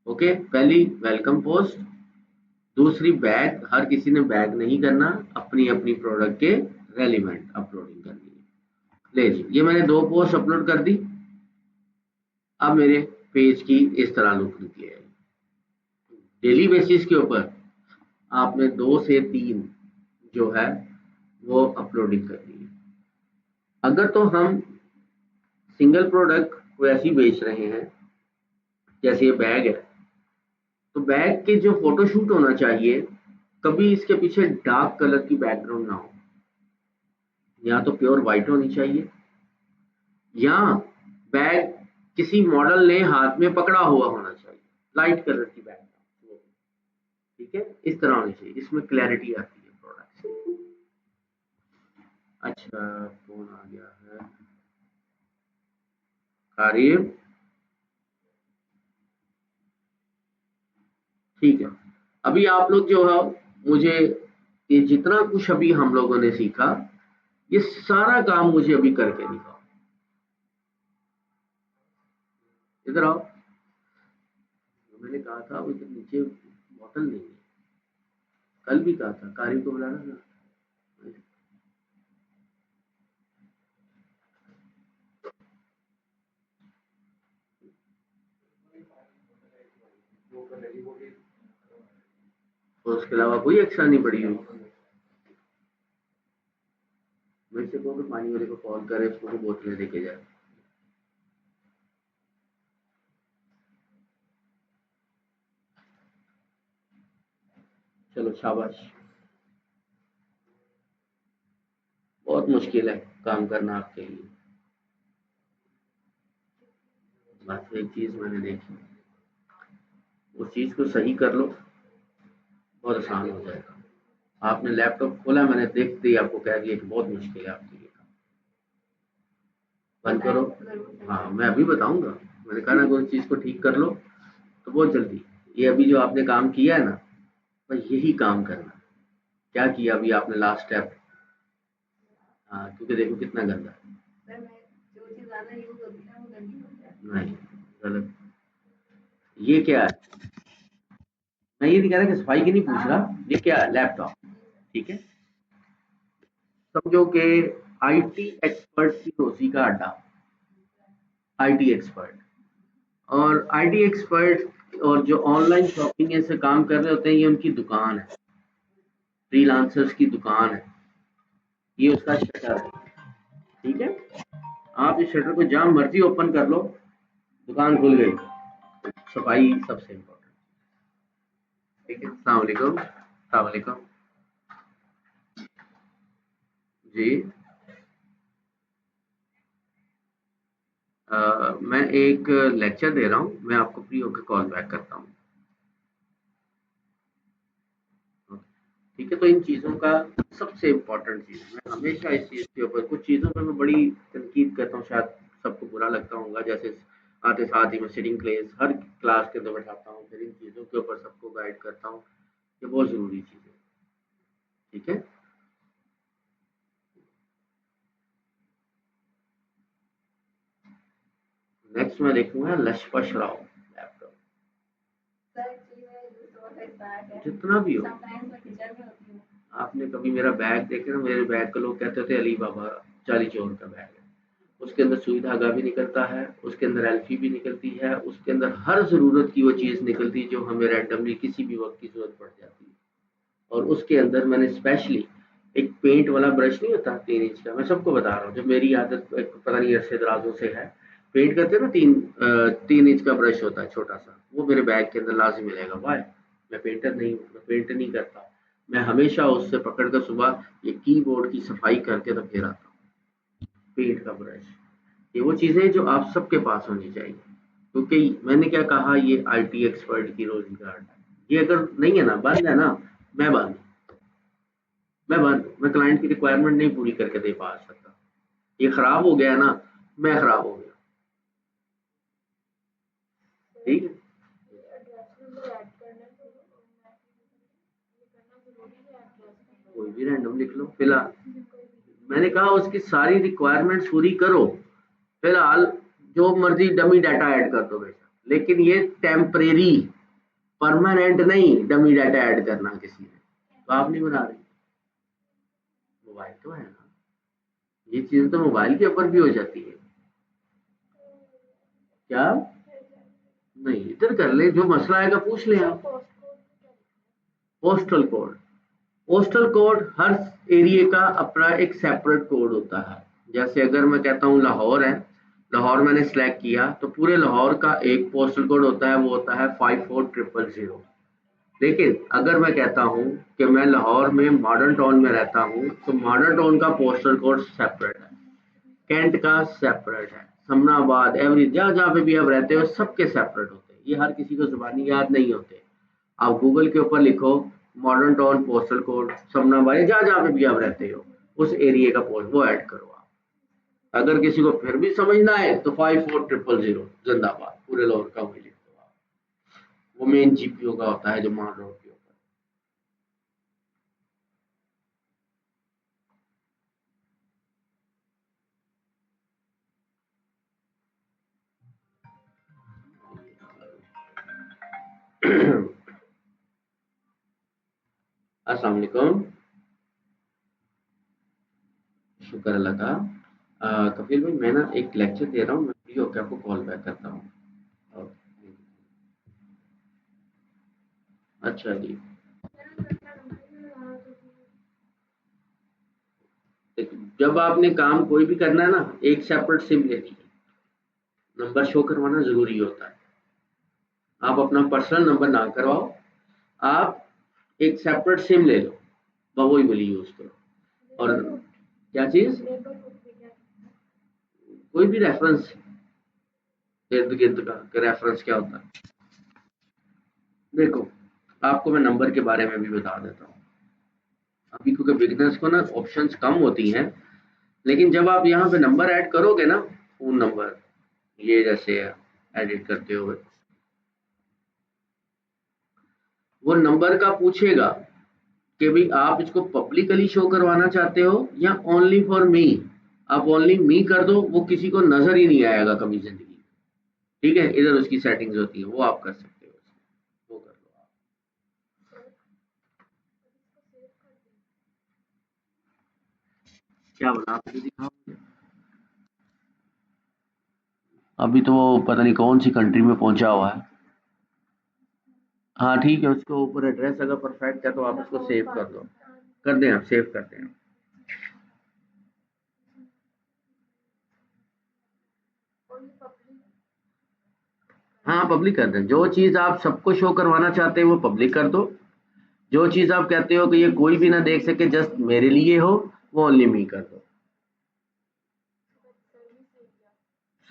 ओके, पहली वेलकम पोस्ट, दूसरी बैग, हर किसी ने बैग नहीं करना, अपनी अपनी प्रोडक्ट के रेलिवेंट अपलोडिंग करनी है। ले जी, ये मैंने 2 पोस्ट अपलोड कर दी। अब मेरे पेज की इस तरह लुक निकली है। डेली बेसिस के ऊपर आपने 2 से 3 जो है वो अपलोडिंग करनी है। अगर तो हम सिंगल प्रोडक्ट को ऐसे ही बेच रहे हैं, जैसे ये बैग है, तो बैग के जो फोटोशूट होना चाहिए, कभी इसके पीछे डार्क कलर की बैकग्राउंड ना हो, या तो प्योर व्हाइट होनी चाहिए, या बैग किसी मॉडल ने हाथ में पकड़ा हुआ होना चाहिए, लाइट कलर की बैकग्राउंड। ठीक है, इस तरह होनी चाहिए, इसमें क्लैरिटी आती है प्रोडक्ट से। अच्छा, फोन आ गया है। कारिब, ठीक है। अभी आप लोग जो है, मुझे ये जितना कुछ अभी हम लोगों ने सीखा, ये सारा काम मुझे अभी करके दिखाओ। इधर आओ। मैंने कहा था वो इधर नीचे बॉटल नहीं है, कल भी कहा था कारिब को बुलाना था। और उसके अलावा कोई एक्स्ट्रा नहीं पड़ी हुई। मेरे से कहो कि पानी वाले को कॉल करे, उसको बोतलें लेके जाए। चलो शाबाश। बहुत मुश्किल है काम करना आपके लिए। बस एक चीज मैंने देखी, उस चीज को सही कर लो, बहुत आसान हो जाएगा। आपने लैपटॉप खोला, मैंने देखते ही आपको कह दिया कि बहुत मुश्किल है आपके लिए। बंद करो। हाँ, मैं अभी बताऊंगा। मैंने कहा ना कोई चीज को ठीक कर लो तो बहुत जल्दी। ये अभी जो आपने काम किया है ना, बस यही काम करना। क्या किया अभी आपने लास्ट स्टेप? हाँ, क्योंकि देखो कितना गंदा है। नहीं, गलत। ये क्या है? मैं ये नहीं कह रहा कि सफाई की नहीं पूछ रहा, ये क्या है? लैपटॉप। ठीक है, समझो कि आईटी एक्सपर्ट की रोजी का अड्डा, आईटी एक्सपर्ट, और आईटी एक्सपर्ट और जो ऑनलाइन शॉपिंग से काम कर रहे होते हैं, ये उनकी दुकान है, फ्रीलांसर्स की दुकान है। ये उसका शटर है। ठीक है, आप इस शटर को जहां मर्जी ओपन कर लो, दुकान खुल गई। सफाई सबसे इम्पोर्टेंट। ठीक है, अस्सलाम वालेकुम। अस्सलाम वालेकुम। जी। मैं एक लेक्चर दे रहा हूँ, मैं आपको फ्री होकर कॉल बैक करता हूँ। ठीक है, तो इन चीज़ों का सबसे इम्पोर्टेंट चीज़, मैं हमेशा इस चीज़ के ऊपर, कुछ चीज़ों पर मैं बड़ी तनकीद करता हूँ, शायद सबको बुरा लगता होगा, जैसे आते साथ ही मैं सिटिंग प्लेस हर क्लास के अंदर बैठाता हूँ, फिर इन चीज़ों के ऊपर सबको गाइड करता हूँ। ये बहुत ज़रूरी चीज़ है। ठीक है। नेक्स्ट मैं देखूंगा लशपश राव लैपटॉप, जितना भी हो। आपने कभी मेरा बैग देखे ना, मेरे बैग को लोग कहते थे अली बाबा चाली चोर का बैग है। उसके अंदर सुई धागा भी निकलता है, उसके अंदर एल्फी भी निकलती है, उसके अंदर हर ज़रूरत की वो चीज़ निकलती है जो हमें रैंडमली किसी भी वक्त की ज़रूरत पड़ जाती है। और उसके अंदर मैंने स्पेशली एक पेंट वाला ब्रश नहीं होता 3 इंच का, मैं सबको बता रहा हूँ, जब मेरी आदत एक पता नहीं अरसे दराजों से है, पेंट करते हैं ना, 3 इंच का ब्रश होता है छोटा सा, वो मेरे बैग के अंदर लाजमी मिलेगा। वाई? मैं पेंटर नहीं हूँ, मैं पेंट नहीं करता। मैं हमेशा उससे पकड़ कर सुबह ये कीबोर्ड की सफाई करके तब फिर आता हूँ। पेंट का ब्रश, ये वो चीज़ें जो आप सबके पास होनी चाहिए, क्योंकि मैंने क्या कहा, ये आईटी एक्सपर्ट की रोजी गार्ड है। ये अगर नहीं है ना, बंद है ना, मैं बंद हूँ। मैं क्लाइंट की रिक्वायरमेंट नहीं पूरी करके दे पा सकता। ये खराब हो गया ना, मैं खराब हो गया। ठीक है। कोई भी रैंडम लिख लो फिलहाल। मैंने कहा उसकी सारी रिक्वायरमेंट्स पूरी करो, फिलहाल जो मर्जी डमी डाटा ऐड कर दो बेटा, लेकिन ये टेम्परेरी, परमानेंट नहीं डमी डाटा ऐड करना किसी ने, तो आप नहीं बना रहे। मोबाइल तो है ना, ये चीज तो मोबाइल के ऊपर भी हो जाती है। क्या नहीं, इधर कर ले, जो मसला आएगा पूछ ले आप। पोस्टल कोड, पोस्टल कोड हर एरिया का अपना एक सेपरेट कोड होता है। जैसे अगर मैं कहता हूँ लाहौर है, लाहौर मैंने सेलेक्ट किया तो पूरे लाहौर का एक पोस्टल कोड होता है, वो होता है 54000। लेकिन अगर मैं कहता हूँ कि मैं लाहौर में मॉडर्न टाउन में रहता हूँ, तो मॉडर्न टाउन का पोस्टल कोड सेपरेट है, कैंट का सेपरेट है, समनाबाद, एवरी जहाँ जहाँ पे भी आप रहते हो सबके सेपरेट होते हैं। ये हर किसी को जुबानी याद नहीं होते। आप गूगल के ऊपर लिखो modern town postal code Samanabad, जहाँ जहाँ पे भी आप रहते हो उस एरिया का पोस्ट वो ऐड करो आप। अगर किसी को फिर भी समझना है तो 54000 जिंदाबाद पूरे लाहौर का वही लिख दो आप। वो मेन जीपीओ का होता है जो मान रोड के ऊपर। अस्सलाम वालेकुम, शुक्र अल्लाह का। कपिल भाई मैं ना एक लेक्चर दे रहा हूँ, मैं फ्री होकर आपको कॉल बैक करता हूँ। और- अच्छा जी। जब आपने काम कोई भी करना है ना, एक सेपरेट सिम लेनी है, नंबर शो करवाना जरूरी होता है। आप अपना पर्सनल नंबर ना करवाओ, आप एक सेपरेट सिम ले लो, वही वाली यूज करो। और क्या चीज, कोई भी रेफरेंस, इर्द गिर्द का रेफरेंस क्या होता है। देखो, आपको मैं नंबर के बारे में भी बता देता हूँ। अभी क्योंकि बिगनर्स को ना ऑप्शंस कम होती हैं, लेकिन जब आप यहाँ पे नंबर ऐड करोगे ना, फोन नंबर, ये जैसे एडिट करते हुए वो नंबर का पूछेगा कि भाई आप इसको पब्लिकली शो करवाना चाहते हो या ओनली फॉर मी। आप ओनली मी कर दो, वो किसी को नजर ही नहीं आएगा कभी जिंदगी में। ठीक है, इधर उसकी सेटिंग्स होती है, वो आप कर सकते हो, वो कर लो आप। क्या बोला आपने, दिखाओ। अभी तो वो पता नहीं कौन सी कंट्री में पहुंचा हुआ है। हाँ ठीक है, उसके ऊपर एड्रेस अगर परफेक्ट है तो आप उसको सेव कर दो, कर दें आप, सेव कर दें। हाँ पब्लिक कर दें, जो चीज़ आप सबको शो करवाना चाहते हैं वो पब्लिक कर दो। जो चीज़ आप कहते हो कि ये कोई भी ना देख सके, जस्ट मेरे लिए हो, वो ओनली मी कर दो।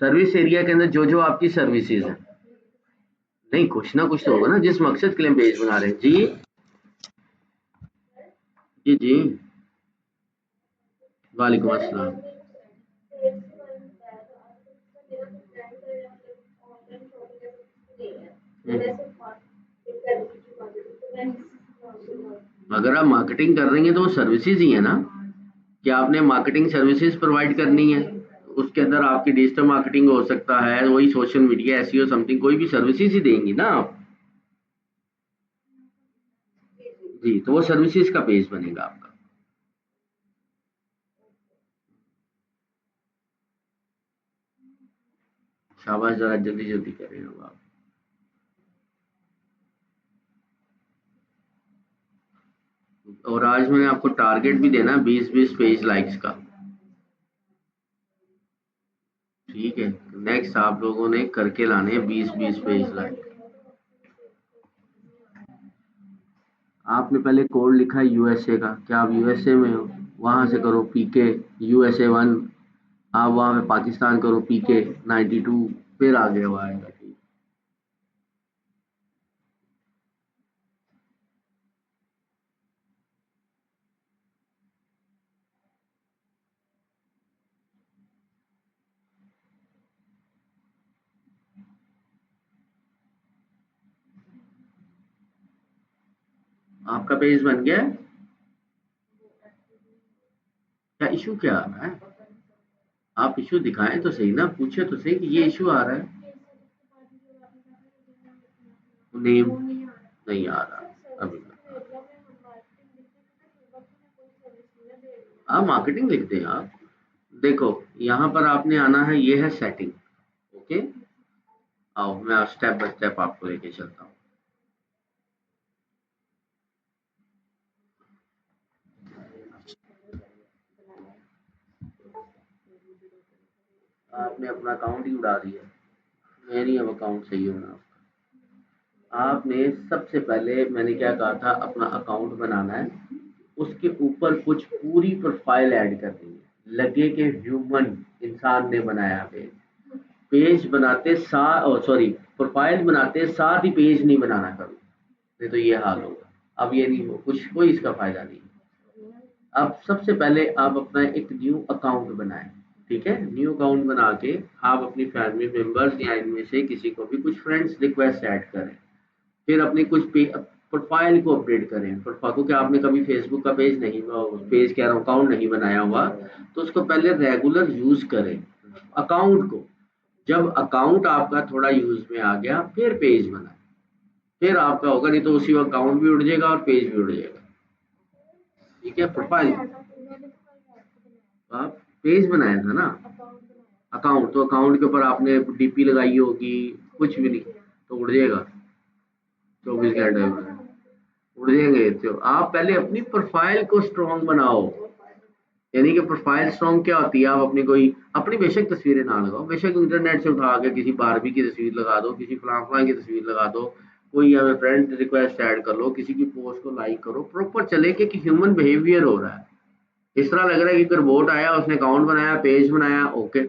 सर्विस एरिया के अंदर जो जो आपकी सर्विसेज हैं, नहीं कुछ ना कुछ तो होगा ना जिस मकसद के लिए हम पेज बना रहे हैं। जी जी जी, वालेकुम अस्सलाम। अगर आप मार्केटिंग कर रही हैं तो वो सर्विसेज ही है ना, कि आपने मार्केटिंग सर्विसेज प्रोवाइड करनी है। उसके अंदर आपकी डिजिटल मार्केटिंग हो सकता है, वही सोशल मीडिया, एसईओ, समथिंग, कोई भी सर्विसेज ही देंगी ना आप। जी, तो वो सर्विसेज का पेज बनेगा आपका। शाबाश, जरा जल्दी जल्दी कर रहे हो आप। और आज मैंने आपको टारगेट भी देना है 20-20 पेज लाइक्स का। ठीक है, नेक्स्ट आप लोगों ने करके लाने हैं 20-20 पेज लाइक। आपने पहले कोड लिखा है यूएसए का, क्या आप यूएसए में हो, वहां से करो पीके यूएसए 1। आप वहां पे पाकिस्तान करो PK92, फिर आगे वो आएगा। ठीक। आपका पेज बन गया है? क्या इशू क्या आ रहा है? आप इशू दिखाएं तो सही ना, पूछे तो सही कि ये इशू आ रहा है। नेम नहीं आ रहा अभी। आप मार्केटिंग लिखते हैं आप। देखो, यहाँ पर आपने आना है, ये है सेटिंग। ओके, आओ मैं स्टेप बाय स्टेप आपको लेके चलता हूँ। आपने अपना अकाउंट ही उड़ा दिया। मैं नहीं, अब अकाउंट सही होना। आपने सबसे पहले, मैंने क्या कहा था, अपना अकाउंट बनाना है। उसके ऊपर कुछ पूरी प्रोफाइल ऐड करनी है, लगे कि ह्यूमन इंसान ने बनाया पेज। पेज बनाते साथ, सॉरी, प्रोफाइल बनाते साथ ही पेज नहीं बनाना कभी, नहीं तो ये हाल होगा। अब ये नहीं हो, कुछ कोई इसका फायदा नहीं। अब सबसे पहले आप अपना एक न्यू अकाउंट बनाएं। ठीक है, न्यू अकाउंट बना के आप अपनी फैमिली मेंबर्स या इनमें से किसी को भी कुछ फ्रेंड्स रिक्वेस्ट ऐड करें। फिर अपनी कुछ प्रोफाइल को अपडेट करें। प्रोफाइल को, क्या आपने कभी फेसबुक का पेज नहीं, पेज कह रहा हूँ, अकाउंट नहीं बनाया हुआ, तो उसको पहले रेगुलर यूज करें अकाउंट को। जब अकाउंट आपका थोड़ा यूज में आ गया, फिर पेज बनाए, फिर आपका होगा। नहीं तो उसी वक्त अकाउंट भी उड़ जाएगा और पेज भी उड़ जाएगा। ठीक है, प्रोफाइल आप पेज बनाया था ना, अकाउंट तो अकाउंट के ऊपर आपने डीपी लगाई होगी, कुछ भी नहीं तो उड़ जाएगा। 24 घंटे में उड़ जाएंगे। तो आप पहले अपनी प्रोफाइल को स्ट्रॉन्ग बनाओ। यानी कि प्रोफाइल स्ट्रॉन्ग क्या होती है, आप अपनी कोई अपनी बेशक तस्वीरें ना लगाओ, बेशक इंटरनेट से उठा के किसी बारबी की तस्वीर लगा दो, किसी फलां फलां की तस्वीर लगा दो, कोई हमें फ्रेंड रिक्वेस्ट ऐड कर लो, किसी की पोस्ट को लाइक करो, प्रॉपर चले कि ह्यूमन बिहेवियर हो रहा है। इस तरह लग रहा है कि कोई रोबोट आया, उसने अकाउंट बनाया, पेज बनाया, ओके।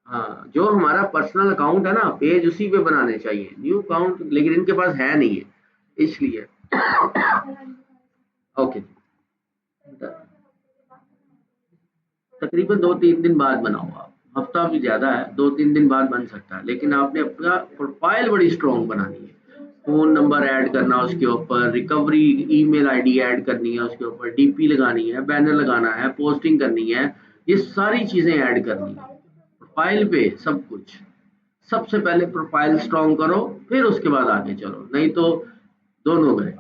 हाँ, जो हमारा पर्सनल अकाउंट है ना, पेज उसी पे बनाने चाहिए, न्यू अकाउंट लेकिन इनके पास है नहीं है, इसलिए। ओके, तकरीबन 2-3 दिन बाद बनाओ आप। हफ्ता भी ज़्यादा है, 2-3 दिन बाद बन सकता है, लेकिन आपने अपना प्रोफाइल बड़ी स्ट्रॉन्ग बनानी है। फ़ोन नंबर ऐड करना उसके ऊपर, रिकवरी ईमेल आईडी ऐड करनी है उसके ऊपर, डीपी लगानी है, बैनर लगाना है, पोस्टिंग करनी है, ये सारी चीज़ें ऐड करनी है प्रोफाइल पे, सब कुछ। सबसे पहले प्रोफाइल स्ट्रॉन्ग करो, फिर उसके बाद आगे चलो, नहीं तो दोनों गए।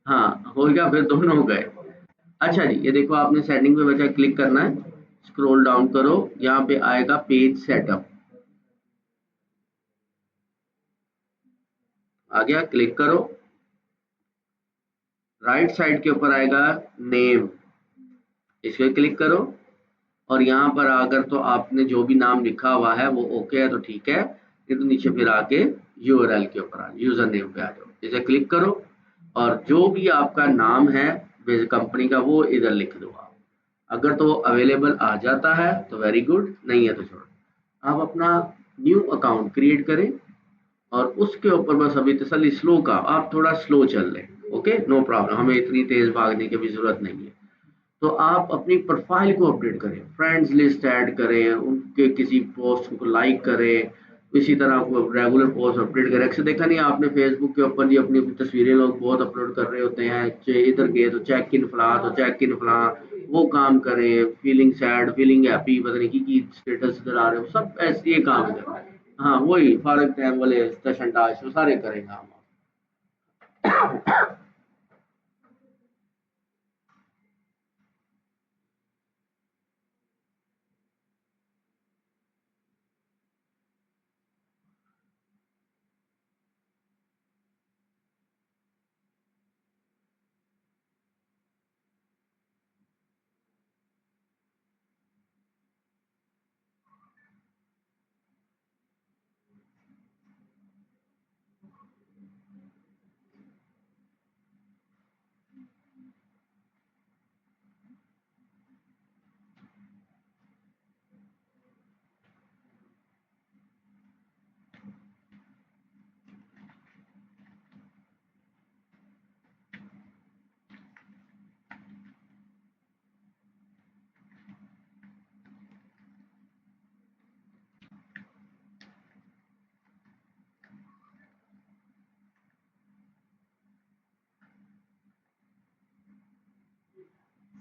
हाँ, हो गया, फिर दोनों गए। अच्छा जी, ये देखो, आपने सेटिंग पे बचा क्लिक करना है, स्क्रॉल डाउन करो, यहाँ पे आएगा पेज सेटअप, आ गया, क्लिक करो। राइट साइड के ऊपर आएगा नेम, इस पे क्लिक करो। और यहाँ पर आकर तो आपने जो भी नाम लिखा हुआ है वो ओके है तो ठीक है, नहीं तो नीचे फिर आके यूआरएल के ऊपर आ, यूजर नेम पे आ जाओ, इसे क्लिक करो। और जो भी आपका नाम है कंपनी का, वो इधर लिख दो आप। अगर तो अवेलेबल आ जाता है तो वेरी गुड, नहीं है तो छोड़ो। आप अपना न्यू अकाउंट क्रिएट करें, और उसके ऊपर बस अभी तसल्ली स्लो का, आप थोड़ा स्लो चल लें, ओके, नो प्रॉब्लम, हमें इतनी तेज भागने की भी जरूरत नहीं है। तो आप अपनी प्रोफाइल को अपडेट करें, फ्रेंड्स लिस्ट ऐड करें, उनके किसी पोस्ट को लाइक करें, इसी तरह को रेगुलर पोस्ट अपडेट करें। अक्सर देखा नहीं आपने फेसबुक के ऊपर जी, अपनी अपनी तस्वीरें लोग बहुत अपलोड कर रहे होते हैं, इधर गए तो चेक इन फला, तो चेक इन फला, वो काम करें, फीलिंग सैड, फीलिंग हैप्पी, पता नहीं की स्टेटस इधर आ रहे हो, सब ऐसे ये काम करें। हाँ, वही फारग टाइम वाले तशंटाश वो सारे करेंगे हम।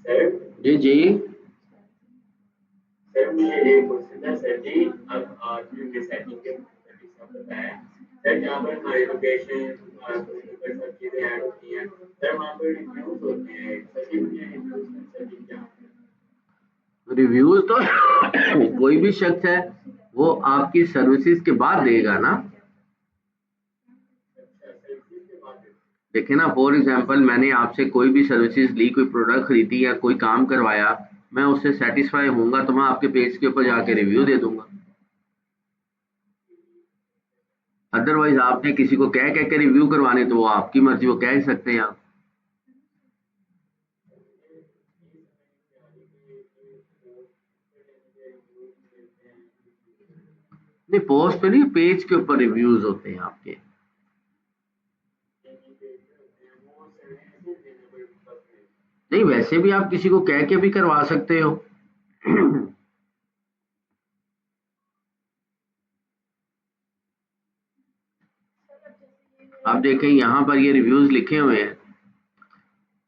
जी जी। सर मुझे एक क्वेश्चन था सर जी। अब आपने सेटिंग के सब बताया सर, जहाँ पर हमारी लोकेशन सब चीजें ऐड होती हैं सर, वहाँ पर रिव्यूज होते हैं सर जी, मुझे रिव्यूज सर जी क्या होते हैं? रिव्यूज तो कोई भी शख्स है वो आपकी सर्विसेज के बाद देगा ना। अच्छा सर्विसेज के बाद देखिए ना, फॉर एग्जांपल मैंने आपसे कोई भी सर्विसेज ली, कोई प्रोडक्ट खरीदी या कोई काम करवाया, मैं उससे सेटिस्फाई होऊंगा तो मैं आपके पेज के ऊपर जाके रिव्यू दे दूंगा। अदरवाइज आपने किसी को कह कह के रिव्यू करवाने, तो वो आपकी मर्जी, वो कह ही सकते हैं आप। नहीं, पोस्ट पे नहीं, पेज के ऊपर रिव्यूज होते हैं आपके। नहीं, वैसे भी आप किसी को कह के भी करवा सकते हो। आप देखें यहाँ पर ये रिव्यूज लिखे हुए हैं,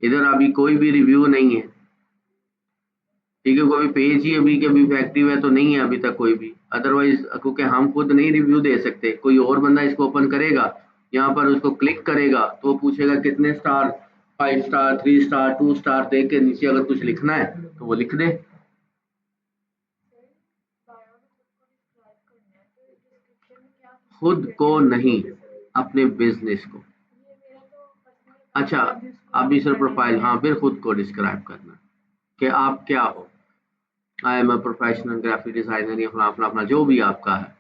इधर अभी कोई भी रिव्यू नहीं है। ठीक है, कोई पेज ही अभी के अभी एक्टिव है तो नहीं है अभी तक कोई भी। अदरवाइज क्योंकि हम खुद नहीं रिव्यू दे सकते, कोई और बंदा इसको ओपन करेगा, यहाँ पर उसको क्लिक करेगा तो वो पूछेगा कितने स्टार, 5 स्टार, 3 स्टार, 2 स्टार, दे के नीचे अगर कुछ लिखना है तो वो लिख दे। खुद को नहीं, अपने बिजनेस को। अच्छा, अभी सर प्रोफाइल, हाँ फिर खुद को डिस्क्राइब करना कि आप क्या हो। I am a professional graphic designer या फला फला फला जो भी आपका है,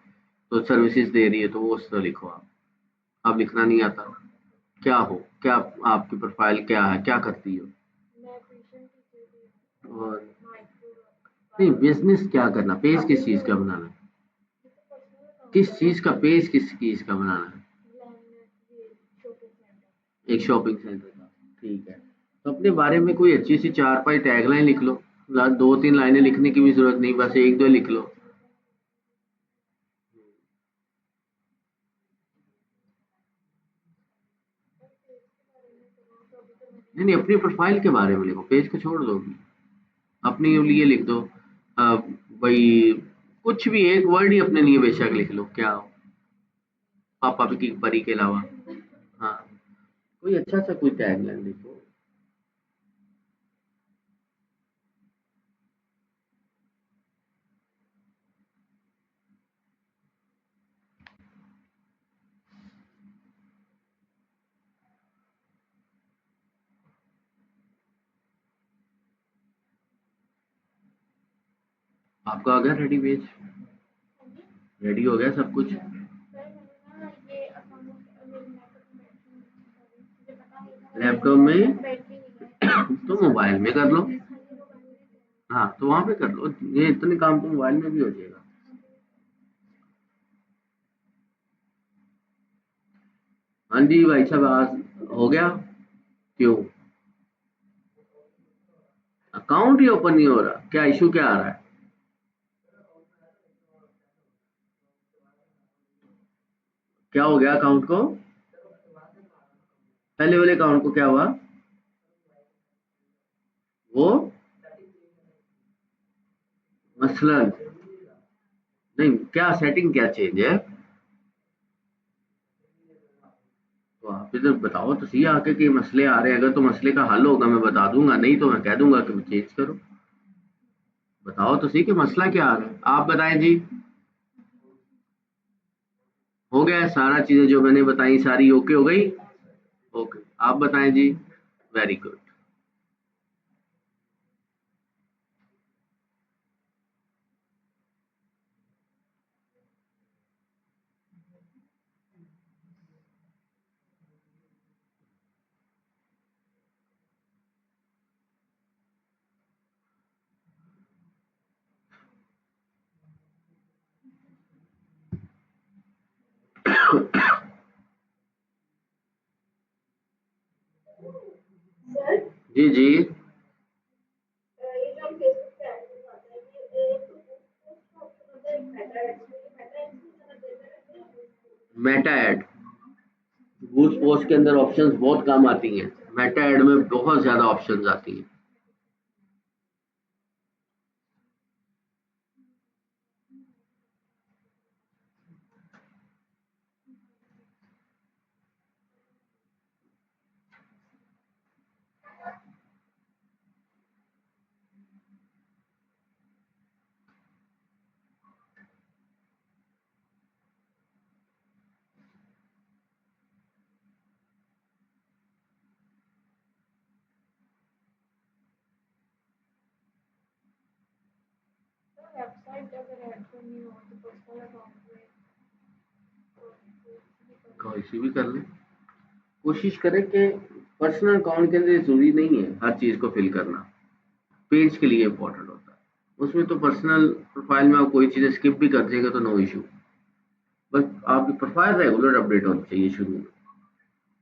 तो सर्विसेज दे रही है तो वो उस तरह लिखो आप। अब लिखना नहीं आता, क्या हो, क्या आपकी प्रोफाइल क्या है, क्या करती हो। और नहीं, बिजनेस क्या करना, पेज किस चीज का बनाना है, किस चीज का पेज, किस चीज का बनाना है। एक शॉपिंग सेंटर का, ठीक है। तो अपने बारे में कोई अच्छी सी 4-5 टैगलाइन लिख लो। 2-3 लाइनें लिखने की भी जरूरत नहीं, बस 1-2 लिख लो। नहीं नहीं, अपनी प्रोफाइल के बारे में लिखो, पेज को छोड़ दो। अपने लिए लिख दो। भाई, कुछ भी एक वर्ड ही अपने लिए बेशक लिख लो, क्या हो, पापा की परी के अलावा। हाँ, कोई अच्छा सा कोई टैगलाइन लिखो। आपका आ गया रेडी पेज, रेडी हो गया सब कुछ। लैपटॉप में तो मोबाइल में कर लो। हाँ, तो वहां पे कर लो, ये इतने काम तो मोबाइल में भी हो जाएगा। हाँ जी भाई साहब, आज हो गया। क्यों अकाउंट ही ओपन नहीं हो रहा, क्या इशू क्या आ रहा है। क्या हो गया अकाउंट को, पहले वाले अकाउंट को क्या हुआ। वो मसलन, नहीं क्या सेटिंग क्या चेंज है। तो आप इधर बताओ तो सही आके कि मसले आ रहे हैं, अगर तो मसले का हल होगा मैं बता दूंगा, नहीं तो मैं कह दूंगा कि चेंज करो। बताओ तो सही कि मसला क्या आ रहा है, आप बताएं जी। हो गया है सारा चीजें जो मैंने बताई सारी ओके हो गई। ओके, आप बताएं जी। Very good. सर जी जी। ये जो हम फेसबुक पे ऐड करवाते हैं ये एक तो पोस्ट का ऑप्शन होता है, एक मेटा एड्स का, ये मेटा एड्स में ज़्यादा बेहतर रहता है। मेटा ऐड, बूस्ट पोस्ट के अंदर ऑप्शंस बहुत कम आती हैं, मेटा ऐड में बहुत ज्यादा ऑप्शंस आती हैं। कैसे भी कर लें। कोशिश करें कि पर्सनल अकाउंट के लिए ज़रूरी नहीं है हर चीज़ को फिल करना, पेज के लिए इम्पोर्टेंट होता है। उसमें तो पर्सनल प्रोफाइल में आप कोई चीज़ें स्किप भी कर देंगे तो नो इश्यू। बस आपकी प्रोफाइल रेगुलर अपडेट होनी चाहिए शुरू में।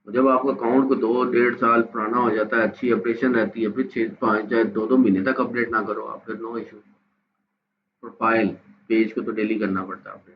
और जब आपका अकाउंट को 2 डेढ़ साल पुराना हो जाता है, अच्छी अपडेशन रहती है, फिर 6 5 चाहे 2 महीने तक अपडेट ना करो आप, फिर नो इश्यू। प्रोफाइल पेज को तो डेली करना पड़ता है अपडेट।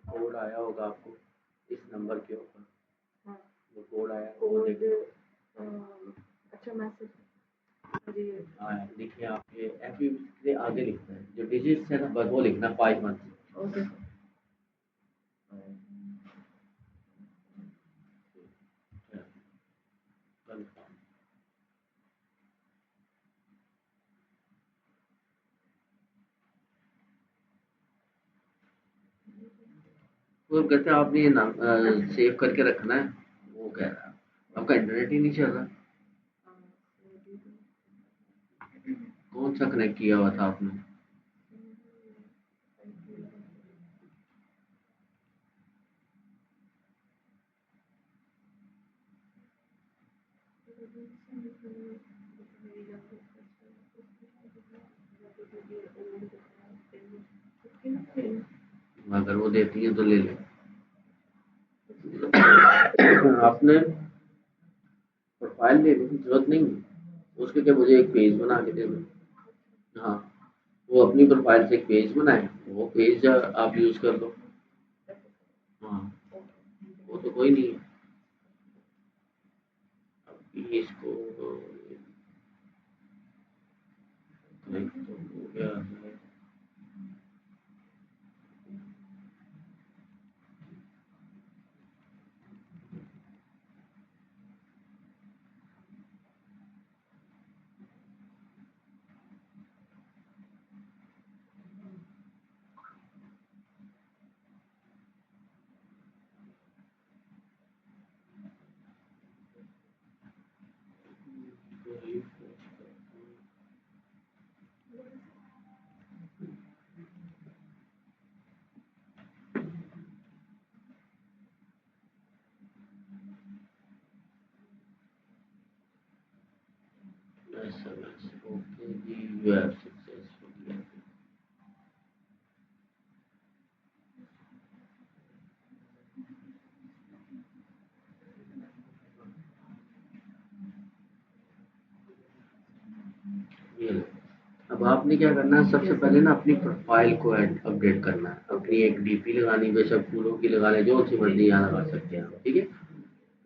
कोड आया होगा आपको इस नंबर के ऊपर, वो कोड आया वो देखिए। हाँ देखिए, आप ये एफ से आगे लिखना है, जो डिजिट्स है ना बस वो लिखना 5 मंथ। वो कहते हैं आपने ये नाम सेव करके रखना है। वो कह रहा है आपका इंटरनेट ही नहीं चल रहा। कौन सा कनेक्ट किया हुआ था आपने? अगर वो देती है तो ले लो। आपने प्रोफाइल लेने की जरूरत नहीं है, उसके लिए मुझे एक पेज बना के दे दो। हाँ, वो अपनी प्रोफाइल से एक पेज बनाए, वो पेज आप यूज कर लो। हाँ, वो तो कोई नहीं है। अभी इसको connect तो हो गया है। SMS, okay, you have successfully. ये लो। अब आपने क्या करना है, सबसे पहले ना अपनी प्रोफाइल को अपडेट करना है। अपनी एक डीपी लगानी, बेशक फूलों की लगा लें, जो सी मर्जी यहाँ लगा सकते हैं आप, ठीक है।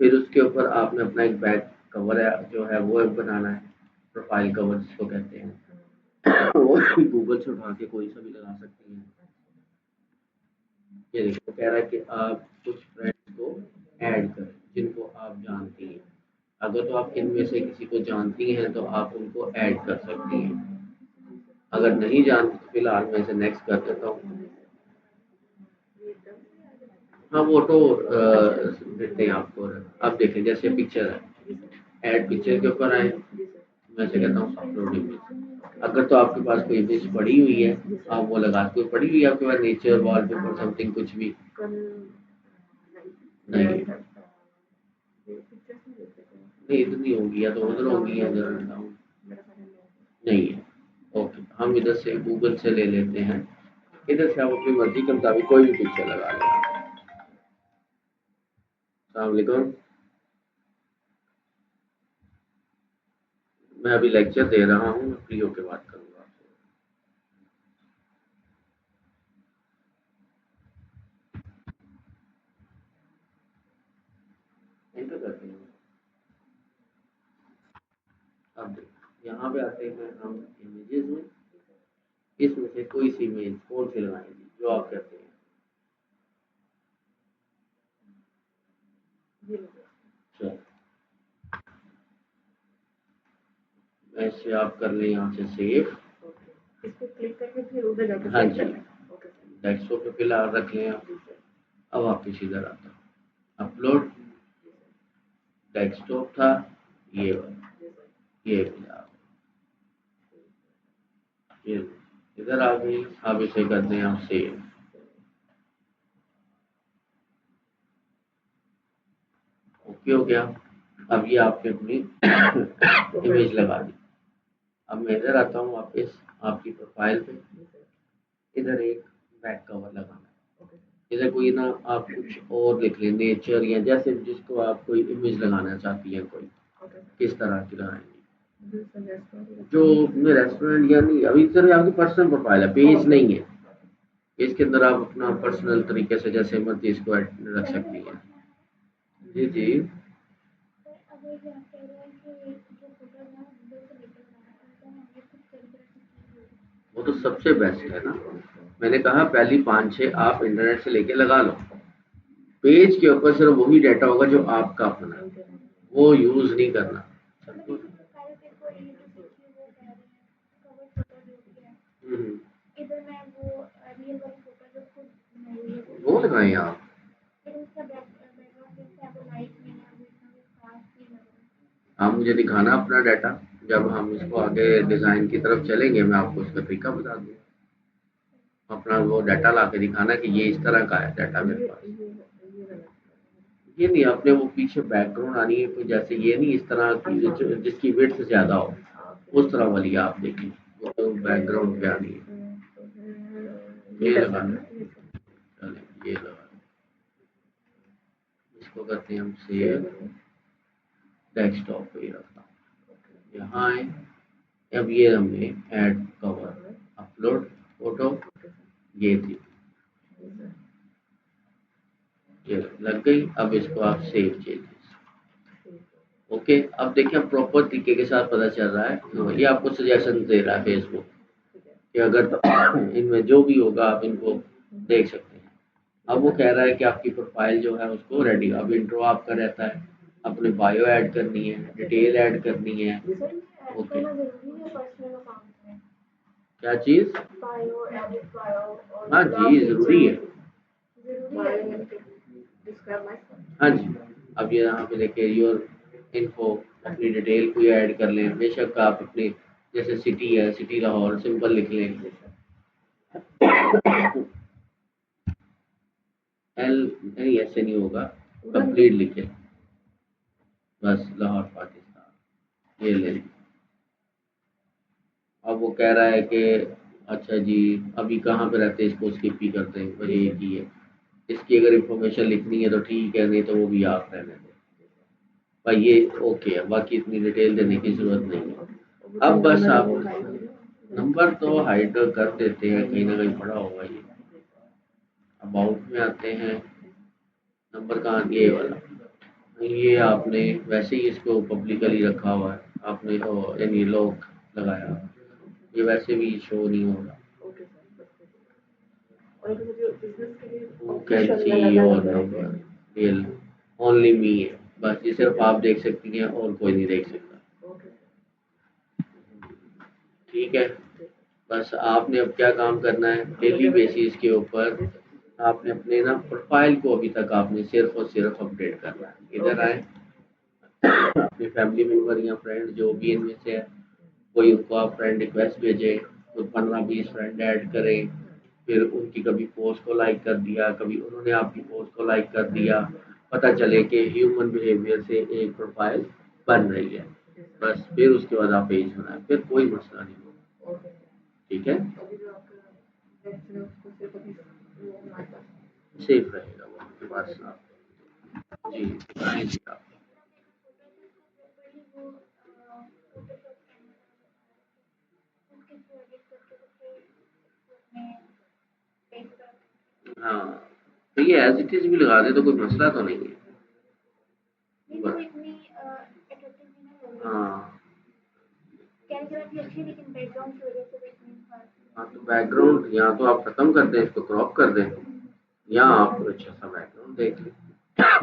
फिर उसके ऊपर आपने अपना एक बैक कवर है जो है वो बनाना है, प्रोफाइल कवर जिसको कहते हैं। वो गूगल से उठा के कोई सा भी लगा सकती हैं। ये देखो कह रहा है कि आप कुछ फ्रेंड्स को ऐड करें जिनको आप जानती हैं। अगर तो आप इनमें से किसी को जानती हैं तो आप उनको ऐड कर सकती हैं, अगर नहीं जानती तो फिलहाल मैं इसे नेक्स्ट कर देता हूँ। हाँ वो तो देते हैं आपको। अब देखें जैसे पिक्चर है, ऐड पिक्चर के ऊपर आए, मैं से कहता हूँ अपलोड इमेज। अगर तो आपके पास कोई इमेज पड़ी हुई है, आप वो लगाते हो, पड़ी हुई है आपके पास नेचर वॉलपेपर समथिंग कुछ भी नहीं है। नहीं इधर नहीं होगी, या तो उधर होगी या इधर नहीं है। ओके हम इधर से गूगल से ले लेते हैं, इधर से आप अपनी मर्जी के मुताबिक कोई भी पिक्चर लगा लें। अस्सलाम वालेकुम, मैं अभी लेक्चर दे रहा हूँ, फ्री होके बात करूँगा आपसे। एंटर करते हैं। अब देखिए यहाँ पे आते हैं हम इमेजेस में, इसमें से कोई सी इमेज कौन सी लगाएंगे जो आप कहते हैं। चलो ऐसे आप कर लें यहाँ से सेव। इसको क्लिक करके फिर उधर जाके हाँ जी, डेस्कटॉप पे फिलहाल रख लें आप। अब वापस इधर आता हूँ, अपलोड डेस्कटॉप था ये वाला, ये मिला, ये इधर आ गई। अब इसे करते हैं आप सेव। ओके हो गया। अब ये आपने अपनी इमेज लगा दी। अब मैं इधर आता हूँ वापस आपकी प्रोफाइल पे, इधर एक बैक कवर लगाना है। इधर कोई ना आप कुछ और लिख लें, नेचर या जैसे जिसको आप कोई इमेज लगाना चाहती हैं, कोई किस तरह की लगाएंगे। जो रेस्टोरेंट या नहीं, अभी इधर आपकी पर्सनल प्रोफाइल है, पेज नहीं है। इसके अंदर आप अपना पर्सनल तरीके से जैसे मर्जी इसको रख सकती हैं। जी जी। वो तो सबसे बेस्ट है ना, मैंने कहा पहली 5-6 आप इंटरनेट से लेके लगा लो, पेज के ऊपर सिर्फ वही डाटा होगा जो आपका अपना है, वो यूज नहीं करना। हम्म, वो लगाएं आप। आप मुझे दिखाना अपना डाटा, जब हम इसको आगे डिजाइन की तरफ चलेंगे मैं आपको उसका तरीका बता दूंगा। अपना वो डाटा ला के दिखाना कि ये इस तरह का है डाटा मेरे पास। ये नहीं, आपने वो पीछे बैकग्राउंड आनी है कोई, जैसे ये नहीं इस तरह की जिसकी विड्थ ज्यादा हो, उस तरह वाली आप देखिए, वो तो बैकग्राउंड पे आनी है। ये लगाना है, चले ये लगा, इसको करते हैं हम सेव, डेस्कटॉप पे ही रखता हूँ। यहाँ आए, अब ये हमने ऐड कवर अपलोड फोटो, ये थी, ये लग गई। अब इसको आप सेव चेंजेस। ओके अब देखिए प्रॉपर तरीके के साथ पता चल रहा है, ये आपको सजेशन दे रहा है फेसबुक कि अगर तो इनमें जो भी होगा आप इनको देख सकते हैं। अब वो कह रहा है कि आपकी प्रोफाइल जो है उसको रेडी, अब इंट्रो आपका रहता है, अपने बायो ऐड करनी है, डिटेल ऐड करनी है। ओके क्या चीज, हाँ जी जरूरी है। हाँ जी, अब ये यहाँ पे देखिए योर इन्फो, अपनी डिटेल को ऐड कर लें, बेशक आप अपनी जैसे सिटी है, सिटी लाहौर सिंपल लिख लें। एल नहीं ऐसे नहीं होगा, कंप्लीट लिखे, बस लाहौर पाकिस्तान, ये ले। अब वो कह रहा है कि अच्छा जी अभी कहाँ पे रहते हैं, इसको स्किप ही करते हैं, वजह ये की है। इसकी अगर इंफॉर्मेशन लिखनी है तो ठीक है, नहीं तो वो भी आप रहने दें भाई, ये ओके है, बाकी इतनी डिटेल देने की जरूरत नहीं है। अब बस आप नंबर तो हाइड कर देते हैं, कहीं ना कहीं पड़ा होगा ये। अबाउट में आते हैं, नंबर कहाँ, ये वाला, ये आपने वैसे ही इसको पब्लिकली रखा हुआ है, आपने यानी लॉक लगाया, ये वैसे भी शो नहीं होगा। कैची और नंबर रियल ओनली मी है, बस ये सिर्फ आप देख सकती हैं और कोई नहीं देख सकता। ठीक है, बस आपने अब क्या काम करना है, डेली बेसिस के ऊपर आपने अपने ना प्रोफाइल को अभी तक आपने सिर्फ और सिर्फ अपडेट करना है। इधर आए, अपने फैमिली मेम्बर या फ्रेंड जो भी इनमें से है, कोई उनको आप फ्रेंड रिक्वेस्ट भेजें, तो 15-20 फ्रेंड ऐड करें, फिर उनकी कभी पोस्ट को लाइक कर दिया, कभी उन्होंने आपकी पोस्ट को लाइक कर दिया, पता चले कि ह्यूमन बिहेवियर से एक प्रोफाइल बन रही है। बस फिर उसके बाद आप पेज बनाए, फिर कोई मसला नहीं होगा। ठीक है, सेफ रहेगा वो आपके पास। आप जी बताएं जी आप। हाँ, तो ये एज इट इज भी लगा दे तो कोई मसला तो नहीं है। हाँ हाँ, तो बैकग्राउंड या तो आप खत्म कर दें, इसको क्रॉप कर दें, या आप अच्छा सा बैकग्राउंड देख लें।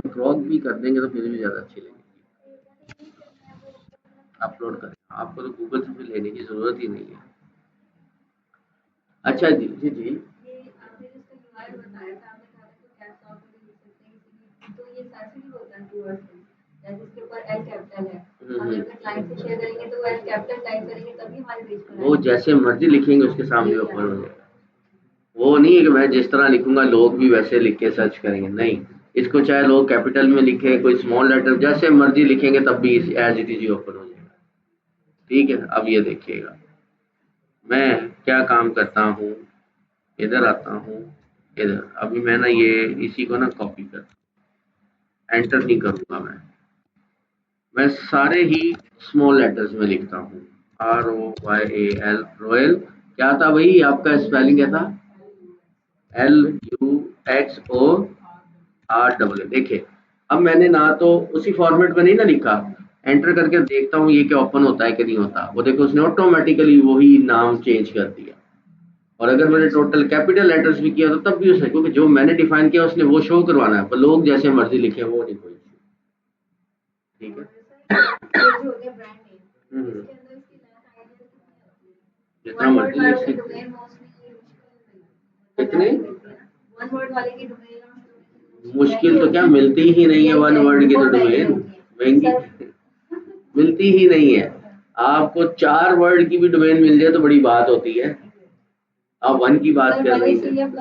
क्रॉप भी कर देंगे तो फिर भी ज़्यादा अच्छी लगेगी। अपलोड करें, आपको तो गूगल से भी लेने की ज़रूरत ही नहीं है। अच्छा जी जी जी। वो जैसे मर्जी लिखेंगे उसके सामने ओपन हो जाएगा। वो नहीं है कि मैं जिस तरह लिखूंगा लोग भी वैसे लिख के सर्च करेंगे, नहीं। इसको चाहे लोग कैपिटल में लिखे, कोई स्मॉल लेटर, जैसे मर्जी लिखेंगे तब भी एज इट इज ओपन हो जाएगा। ठीक है, अब ये देखिएगा मैं क्या काम करता हूँ। इधर आता हूँ, इधर अभी मैं ना ये इसी को ना कॉपी कर, एंटर नहीं करूंगा मैं सारे ही स्मॉल लेटर्स में लिखता हूँ। ROYAL, royal. क्या था भाई आपका स्पेलिंग, क्या था? LUXOR। देखिए, अब मैंने ना तो उसी फॉर्मेट में नहीं ना लिखा, एंटर करके देखता हूँ ये क्या ओपन होता है कि नहीं होता। वो देखो उसने ऑटोमेटिकली वही नाम चेंज कर दिया। और अगर मैंने टोटल कैपिटल लेटर्स भी किया तो तब भी उसे, क्योंकि जो मैंने डिफाइन किया उसने वो शो करवाना है, पर लोग जैसे मर्जी लिखे वो नहीं कोई। ठीक है। जितना मर्जी लिख सकते हैं। कितने मुश्किल तो क्या, मिलती ही नहीं है वन वर्ड की तो डोमेन, महंगी मिलती ही नहीं है। आपको 4 वर्ड की भी डोमेन मिल जाए तो बड़ी बात होती है, आप वन की बात कर रही हैं।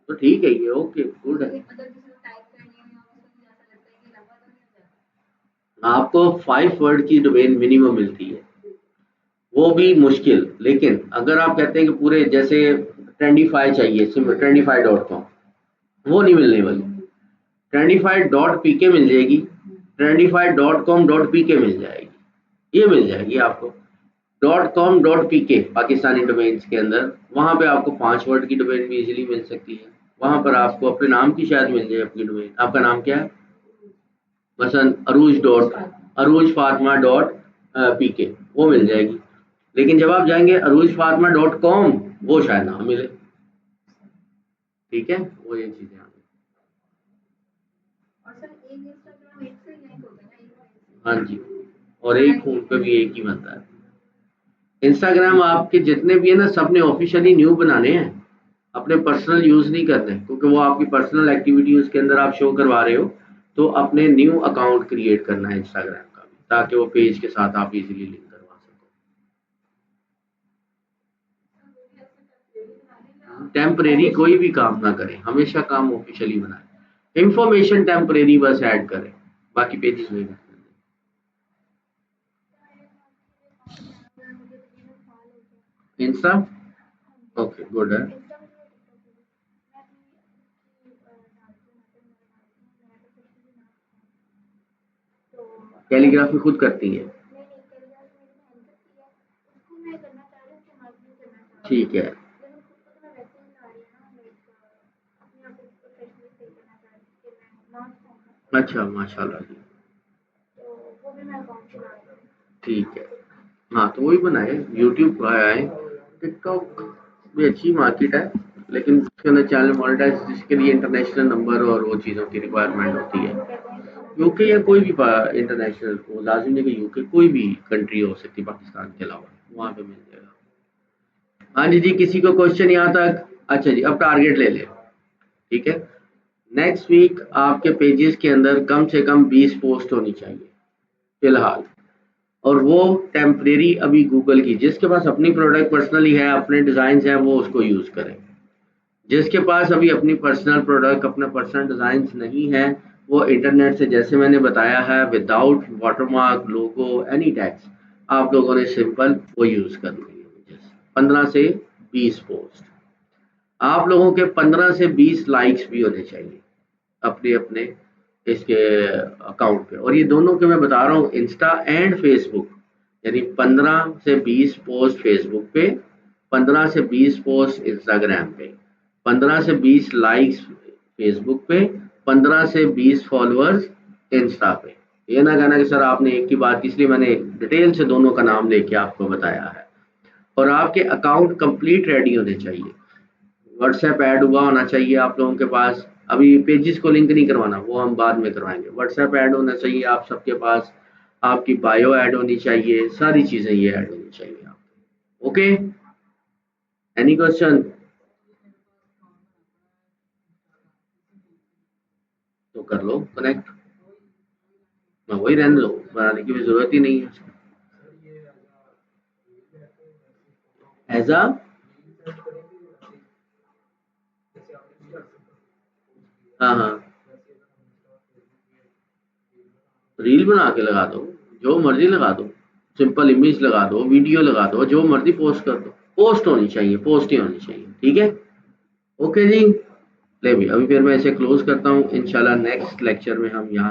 तो ठीक है, ये ओके गुड है। आपको 5 वर्ड की डोमेन मिनिमम मिलती है, वो भी मुश्किल। लेकिन अगर आप कहते हैं कि पूरे जैसे ट्रेंडीफाई चाहिए, trendify.com, वो नहीं मिलने वाली। trendify.pk मिल जाएगी, trendify.com.pk मिल जाएगी, ये मिल जाएगी आपको। .com.pk पाकिस्तानी डोमेन्स के अंदर, वहां पे आपको 5 वर्ड की डोमेन भी इजीली मिल सकती है। वहां पर आपको अपने नाम की शायद मिल जाए अपनी डोमेन। आपका नाम क्या है? मसलन अरूज फातिमा.pk, वो मिल जाएगी। लेकिन जब आप जाएंगे aroojfatma.com, वो शायद ना मिले। ठीक है, वो ये चीजें आ गई। हाँ जी, और एक फोन पे भी एक ही बनता है। इंस्टाग्राम आपके जितने भी है ना, सबने ऑफिशियली न्यू बनाने हैं, अपने पर्सनल यूज नहीं करने, क्योंकि वो आपकी पर्सनल एक्टिविटी उसके अंदर आप शो करवा रहे हो। तो अपने न्यू अकाउंट क्रिएट करना है इंस्टाग्राम का भी, ताकि वो पेज के साथ आप इजीली लिंक करवा सको। टेम्परेरी कोई भी काम ना करें, हमेशा काम ऑफिशियली बनाए। इंफॉर्मेशन टेम्परेरी बस ऐड करें, बाकी पेजेस में इंस्टा। ओके गुड है। कैलीग्राफी खुद करती है? ठीक है। अच्छा, माशाल्लाह जी। ठीक है, हाँ तो वही बनाए, यूट्यूब पर आए, टिकटॉक भी अच्छी मार्केट है, लेकिन उसके अंदर चैनल मोनेटाइज जिसके लिए इंटरनेशनल नंबर और वो चीज़ों की रिक्वायरमेंट होती है। यूके या कोई भी इंटरनेशनल, वो लाजिम नहीं कि यूके, कोई भी कंट्री हो सकती है पाकिस्तान के अलावा, वहाँ पे मिल जाएगा। हाँ जी किसी को क्वेश्चन यहाँ तक? अच्छा जी, अब टारगेट ले लें, ठीक है। नेक्स्ट वीक आपके पेजेस के अंदर कम से कम 20 पोस्ट होनी चाहिए फिलहाल, और वो टेम्परेरी अभी गूगल की, जिसके पास अपनी प्रोडक्ट पर्सनली है, अपने डिज़ाइन हैं, वो उसको यूज़ करें। जिसके पास अभी अपनी पर्सनल प्रोडक्ट, अपना पर्सनल डिज़ाइन नहीं है, वो इंटरनेट से, जैसे मैंने बताया है, विदाउट वाटरमार्क, लोगो, एनी टैग्स, आप लोगों ने सिंपल वो यूज़ करनी है। 15 से 20 पोस्ट, आप लोगों के 15 से 20 लाइक्स भी होने चाहिए अपने अपने इसके अकाउंट पे, और ये दोनों के मैं बता रहा हूँ, इंस्टा एंड फेसबुक, यानी 15 से 20 पोस्ट फेसबुक पे, 15 से 20 पोस्ट इंस्टाग्राम पे, 15 से 20 लाइक्स फेसबुक पे, 15 से 20 फॉलोअर्स इंस्टा पे। ये ना कहना कि सर आपने एक ही बात, इसलिए मैंने डिटेल से दोनों का नाम लेके आपको बताया है। और आपके अकाउंट कंप्लीट रेडी होने चाहिए, व्हाट्सएप ऐड हुआ होना चाहिए आप लोगों के पास। अभी पेजेस को लिंक नहीं करवाना, वो हम बाद में करवाएंगे। व्हाट्सएप ऐड होना चाहिए आप सबके पास, आपकी बायो ऐड होनी चाहिए, सारी चीज़ें ये ऐड होनी चाहिए आपको। Okay, any question? तो कर लो कनेक्ट, मैं वही रहने दो, बनाने की भी ज़रूरत ही नहीं है एज अ। हाँ हाँ, रील बना के लगा दो, जो मर्जी लगा दो, सिंपल इमेज लगा दो, वीडियो लगा दो, जो मर्जी पोस्ट कर दो, पोस्ट होनी चाहिए, पोस्ट ही होनी चाहिए, ठीक है। ओके जी, ले भी अभी फिर मैं इसे क्लोज करता हूँ। इंशाल्लाह नेक्स्ट लेक्चर में हम यहाँ से